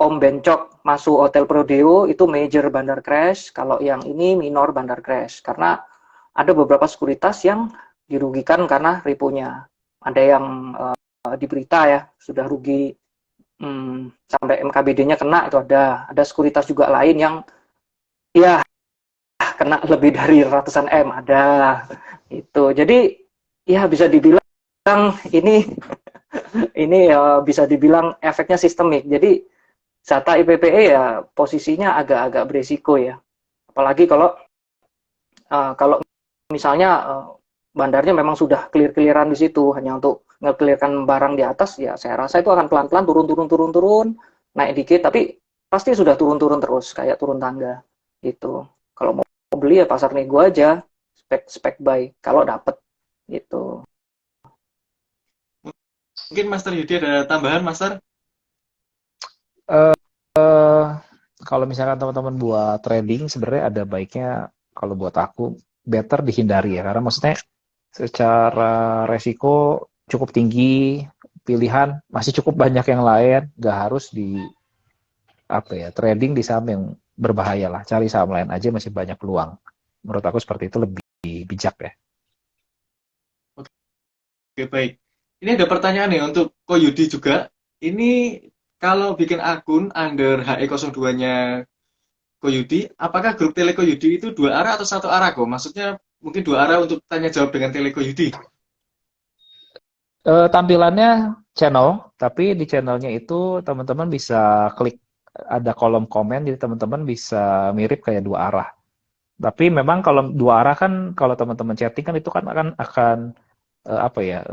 Om Bencok masuk Hotel Prodeo itu major bandar crash, kalau yang ini minor bandar crash karena ada beberapa sekuritas yang dirugikan karena reponya. Ada yang di berita ya sudah rugi sampai MKBD-nya kena itu ada sekuritas juga lain yang ya kena lebih dari ratusan M ada itu. Jadi ya bisa dibilang ini bisa dibilang efeknya sistemik. Jadi Zata IPPE ya posisinya agak-agak beresiko ya. Apalagi kalau misalnya bandarnya memang sudah clear-clearan di situ hanya untuk nge-clearkan barang di atas ya saya rasa itu akan pelan-pelan turun naik dikit tapi pasti sudah turun terus kayak turun tangga gitu. Kalau mau beli ya pasar nego aja spek buy kalau dapat gitu. Mungkin Master Yudi ada tambahan, Master? Eh, Kalau misalkan teman-teman buat trading, sebenarnya ada baiknya kalau buat aku better dihindari ya, karena maksudnya secara resiko cukup tinggi, pilihan masih cukup banyak yang lain, nggak harus di apa ya trading di saham yang berbahaya lah, cari saham lain aja masih banyak peluang. Menurut aku seperti itu lebih bijak ya. Oke, baik. Ini ada pertanyaan nih untuk Ko Yudi juga. Ini kalau bikin akun under HE02-nya Ko Yudi, apakah grup Teleko Yudi itu dua arah atau satu arah kok? Maksudnya mungkin dua arah untuk tanya jawab dengan Teleko Yudi. Tampilannya channel, tapi di channelnya itu teman-teman bisa klik ada kolom komen, jadi teman-teman bisa mirip kayak dua arah. Tapi memang kalau dua arah kan kalau teman-teman chatting kan itu kan akan apa ya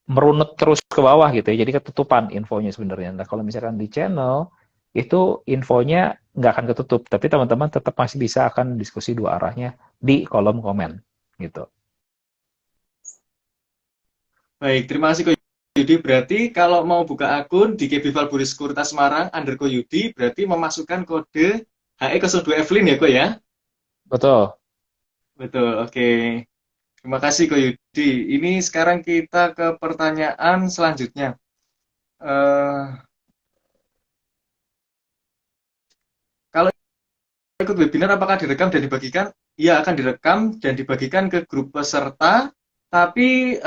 merunut terus ke bawah gitu ya. Jadi ketutupan infonya sebenarnya. Nah, kalau misalkan di channel itu infonya nggak akan ketutup, tapi teman-teman tetap masih bisa akan diskusi dua arahnya di kolom komen gitu. Baik, terima kasih Ko Yudi. Berarti kalau mau buka akun di KB Valburi Sekuritas Semarang under Ko Yudi, berarti memasukkan kode HE02 Evelyn ya Ko ya? Betul. Betul, oke. Terima kasih Ko Yudi. Ini sekarang kita ke pertanyaan selanjutnya. Eh, kalau ikut webinar apakah direkam dan dibagikan? Iya, akan direkam dan dibagikan ke grup peserta, tapi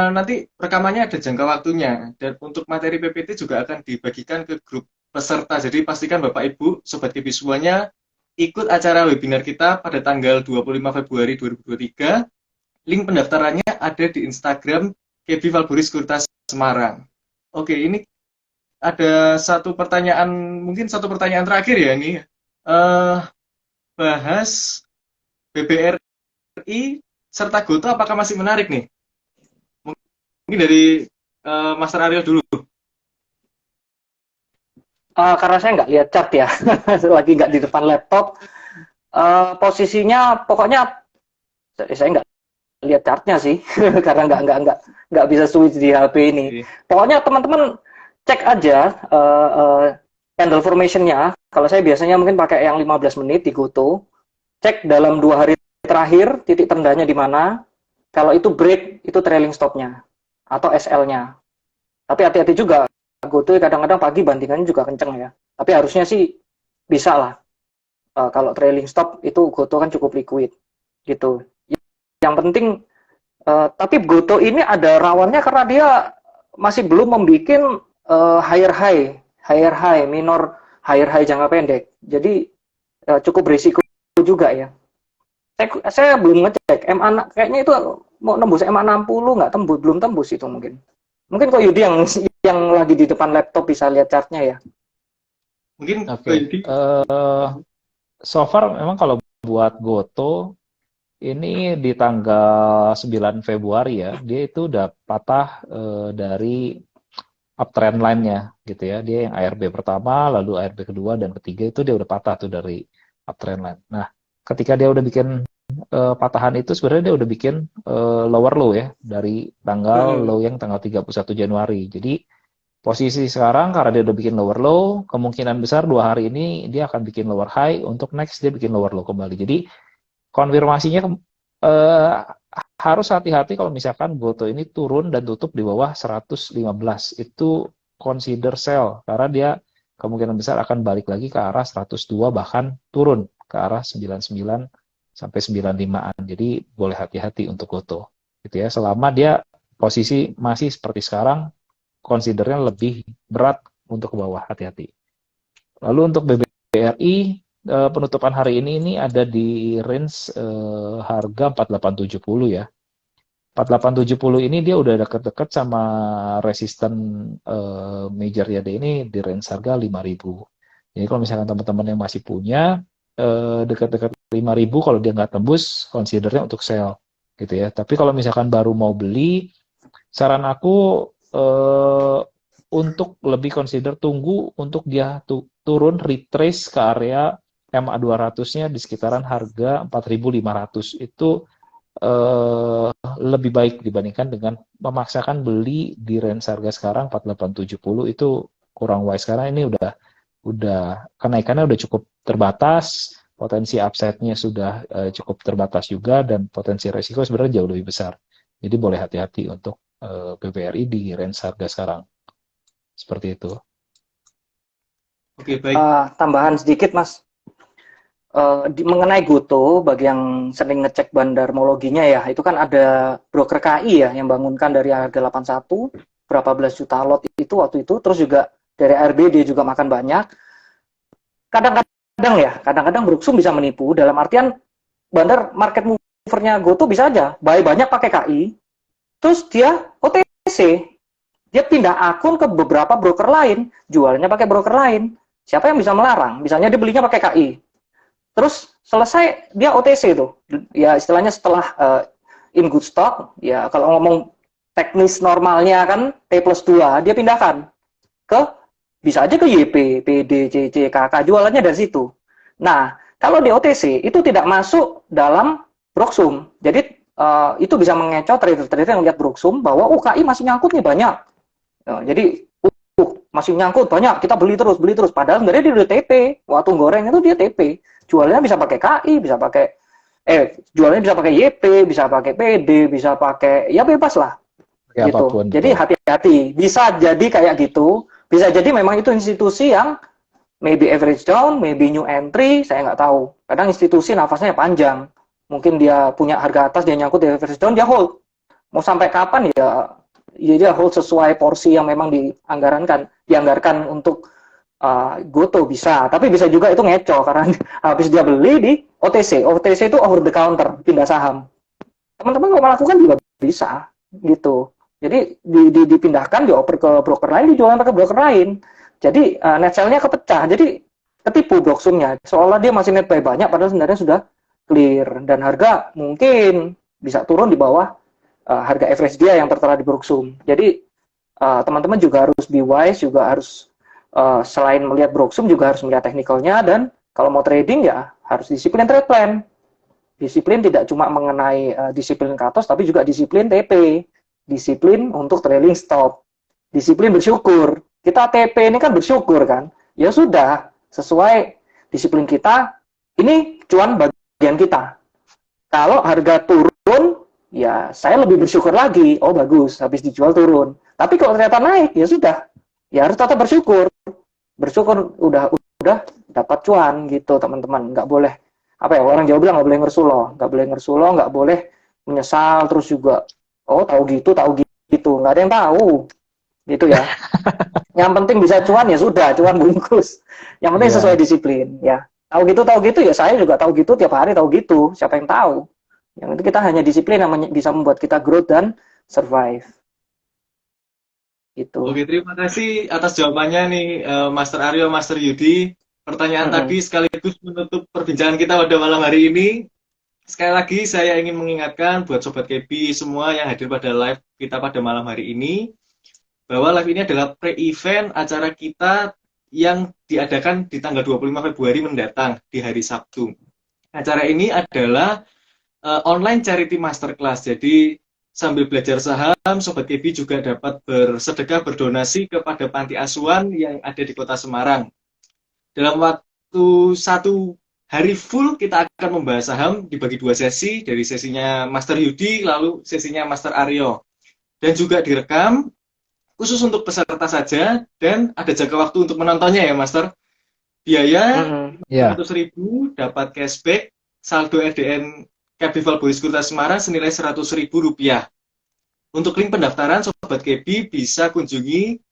nanti rekamannya ada jangka waktunya. Dan untuk materi PPT juga akan dibagikan ke grup peserta. Jadi pastikan Bapak Ibu, Sobat KB semuanya, ikut acara webinar kita pada tanggal 25 Februari 2023. Link pendaftarannya ada di Instagram KB Valburi Sekuritas Semarang. Oke, ini ada mungkin satu pertanyaan terakhir ya ini. Bahas BBRI serta Goto apakah masih menarik nih? Mungkin dari Master Aryo dulu. Karena saya nggak lihat chart ya, lagi nggak di depan laptop. Posisinya pokoknya saya nggak lihat chartnya sih, karena nggak bisa switch di HP ini. Pokoknya teman-teman cek aja candle formation-nya. Kalau saya biasanya mungkin pakai yang 15 menit di Goto. Cek dalam 2 hari terakhir titik terendahnya di mana. Kalau itu break, itu trailing stop-nya atau SL-nya. Tapi hati-hati juga. Goto kadang-kadang pagi bantingannya juga kenceng ya. Tapi harusnya sih bisa lah. Kalau trailing stop itu Goto kan cukup liquid gitu. Yang penting tapi Goto ini ada rawannya karena dia masih belum membuat higher high, minor higher high jangka pendek. Jadi cukup berisiko juga ya. Saya belum ngecek MA kayaknya itu mau nembus MA 60 nggak tembus, belum tembus itu mungkin. Mungkin kok Yudi yang lagi di depan laptop bisa lihat chartnya ya. Mungkin Oke. So far memang kalau buat Goto ini di tanggal 9 Februari ya, dia itu udah patah dari uptrend line-nya gitu ya. Dia yang ARB pertama, lalu ARB kedua dan ketiga itu dia udah patah tuh dari uptrend line. Nah, ketika dia udah bikin patahan itu sebenarnya dia udah bikin lower low ya dari tanggal Hmm. low yang tanggal 31 Januari. Jadi posisi sekarang karena dia udah bikin lower low, kemungkinan besar 2 hari ini dia akan bikin lower high, untuk next dia bikin lower low kembali. Jadi konfirmasinya eh, harus hati-hati kalau misalkan Goto ini turun dan tutup di bawah 115. Itu consider sell karena dia kemungkinan besar akan balik lagi ke arah 102 bahkan turun ke arah 99 sampai 95-an. Jadi boleh hati-hati untuk Goto. Gitu ya. Selama dia posisi masih seperti sekarang, considernya lebih berat untuk ke bawah, hati-hati. Lalu untuk BBRI penutupan hari ini ada di range harga 4870 ya. 4870 ini dia udah deket-deket sama resisten major YD ini di range harga 5000. Jadi kalau misalkan teman-teman yang masih punya dekat-dekat 5000, kalau dia nggak tembus, considernya untuk sell gitu ya. Tapi kalau misalkan baru mau beli, saran aku untuk lebih consider tunggu untuk dia turun retrace ke area MA 200-nya di sekitaran harga 4500. Itu lebih baik dibandingkan dengan memaksakan beli di range harga sekarang 4870. Itu kurang wise karena ini udah kenaikannya udah cukup terbatas, potensi upside-nya sudah cukup terbatas juga, dan potensi resiko sebenarnya jauh lebih besar. Jadi boleh hati-hati untuk BBRI di range harga sekarang. Seperti itu. Oke, baik. Tambahan sedikit Mas. Mengenai Goto, bagi yang sering ngecek bandarmologinya ya, itu kan ada broker KI ya yang bangunkan dari harga 81 berapa belas juta lot itu waktu itu, terus juga dari RB dia juga makan banyak. Kadang-kadang Brooksum bisa menipu dalam artian bandar market movernya Goto bisa aja buy banyak pakai KI, terus dia OTC, dia pindah akun ke beberapa broker lain, jualnya pakai broker lain. Siapa yang bisa melarang? Misalnya dia belinya pakai KI. Terus selesai dia OTC tuh. Ya istilahnya setelah in good stock, ya kalau ngomong teknis normalnya kan T+2, dia pindahkan ke bisa aja ke YP, PD, CC, KK, jualannya dari situ. Nah, kalau di OTC itu tidak masuk dalam Broksum. Jadi itu bisa mengecoh trader-trader yang lihat Broksum bahwa UKI masih nyangkut nih banyak. Jadi masih nyangkut banyak, kita beli terus. Padahal sebenarnya dia udah TP. Waktu goreng itu dia TP. Jualnya bisa pakai KI, bisa pakai jualnya bisa pakai YP, bisa pakai PD, bisa pakai ya bebas lah. Ya, Gitu. apapun, Jadi hati-hati. Bisa jadi kayak gitu. Bisa jadi memang itu institusi yang maybe average down, maybe new entry, saya nggak tahu. Kadang institusi nafasnya panjang. Mungkin dia punya harga atas, dia nyangkut di average down, dia hold. Mau sampai kapan ya dia hold sesuai porsi yang memang dianggarkan untuk Goto bisa, tapi bisa juga itu ngecoh karena habis dia beli di OTC. OTC itu over the counter, pindah saham. Teman-teman kalau melakukan juga bisa gitu. Jadi dipindahkan, dioper ke broker lain, dijual ke broker lain. Jadi net sell-nya kepecah. Jadi ketipu Broksumnya. Seolah dia masih net buy banyak padahal sebenarnya sudah clear, dan harga mungkin bisa turun di bawah harga average dia yang tertera di Broksum. Jadi teman-teman juga harus be wise, juga harus selain melihat Broksum juga harus melihat teknikalnya, dan kalau mau trading ya harus disiplin trade plan. Disiplin tidak cuma mengenai disiplin cut-loss, tapi juga disiplin TP, disiplin untuk trailing stop, disiplin bersyukur. Kita TP ini kan bersyukur kan, ya sudah sesuai disiplin kita, ini cuan bagian kita. Kalau harga turun, ya saya lebih bersyukur lagi. Oh bagus, habis dijual turun. Tapi kalau ternyata naik, ya sudah. Ya harus tetap bersyukur. Bersyukur udah dapat cuan gitu teman-teman. Nggak boleh, apa ya, orang Jawa bilang nggak boleh ngersuloh. Nggak boleh menyesal terus juga. Oh tahu gitu. Nggak ada yang tahu. Gitu ya. Yang penting bisa cuan ya sudah, cuan bungkus. Yang penting sesuai disiplin ya. Tahu gitu ya, saya juga tahu gitu, tiap hari tahu gitu. Siapa yang tahu? Yang itu kita hanya disiplin yang bisa membuat kita growth dan survive. Gitu. Oke, terima kasih atas jawabannya nih Master Aryo, Master Yudi. Pertanyaan tadi sekaligus menutup perbincangan kita pada malam hari ini. sekali lagi saya ingin mengingatkan buat Sobat KB semua yang hadir pada live kita pada malam hari ini, bahwa live ini adalah pre-event acara kita yang diadakan di tanggal 25 Februari mendatang di hari Sabtu. Acara ini adalah online charity masterclass. Jadi sambil belajar saham, Sobat KB juga dapat bersedekah, berdonasi kepada panti asuhan yang ada di Kota Semarang. Dalam waktu 1 hari full kita akan membahas saham dibagi 2 sesi, dari sesinya Master Yudi lalu sesinya Master Aryo. Dan juga direkam khusus untuk peserta saja dan ada jangka waktu untuk menontonnya ya Master. Biaya Ya. 100.000 dapat cashback, saldo RDN KB Valburi Sekuritas Semarang senilai Rp100.000. Untuk link pendaftaran Sobat KB bisa kunjungi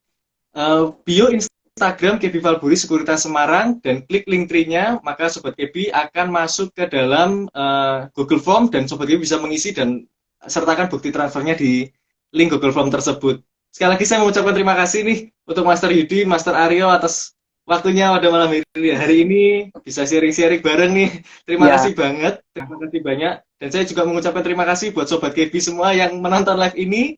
bio Instagram KB Valburi Sekuritas Semarang dan klik link tree-nya, maka Sobat KB akan masuk ke dalam Google Form dan Sobat KB bisa mengisi dan sertakan bukti transfernya di link Google Form tersebut. Sekali lagi saya mengucapkan terima kasih nih untuk Master Yudi, Master Aryo atas waktunya pada malam hari ini bisa sharing-sharing bareng nih. Terima kasih banget, terima kasih banyak. Dan saya juga mengucapkan terima kasih buat Sobat KB semua yang menonton live ini.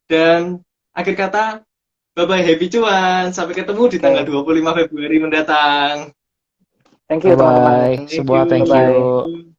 Dan akhir kata, bye-bye happy cuan. Sampai ketemu di tanggal 25 Februari mendatang. Thank you teman-teman. Bye. Sebuah thank you.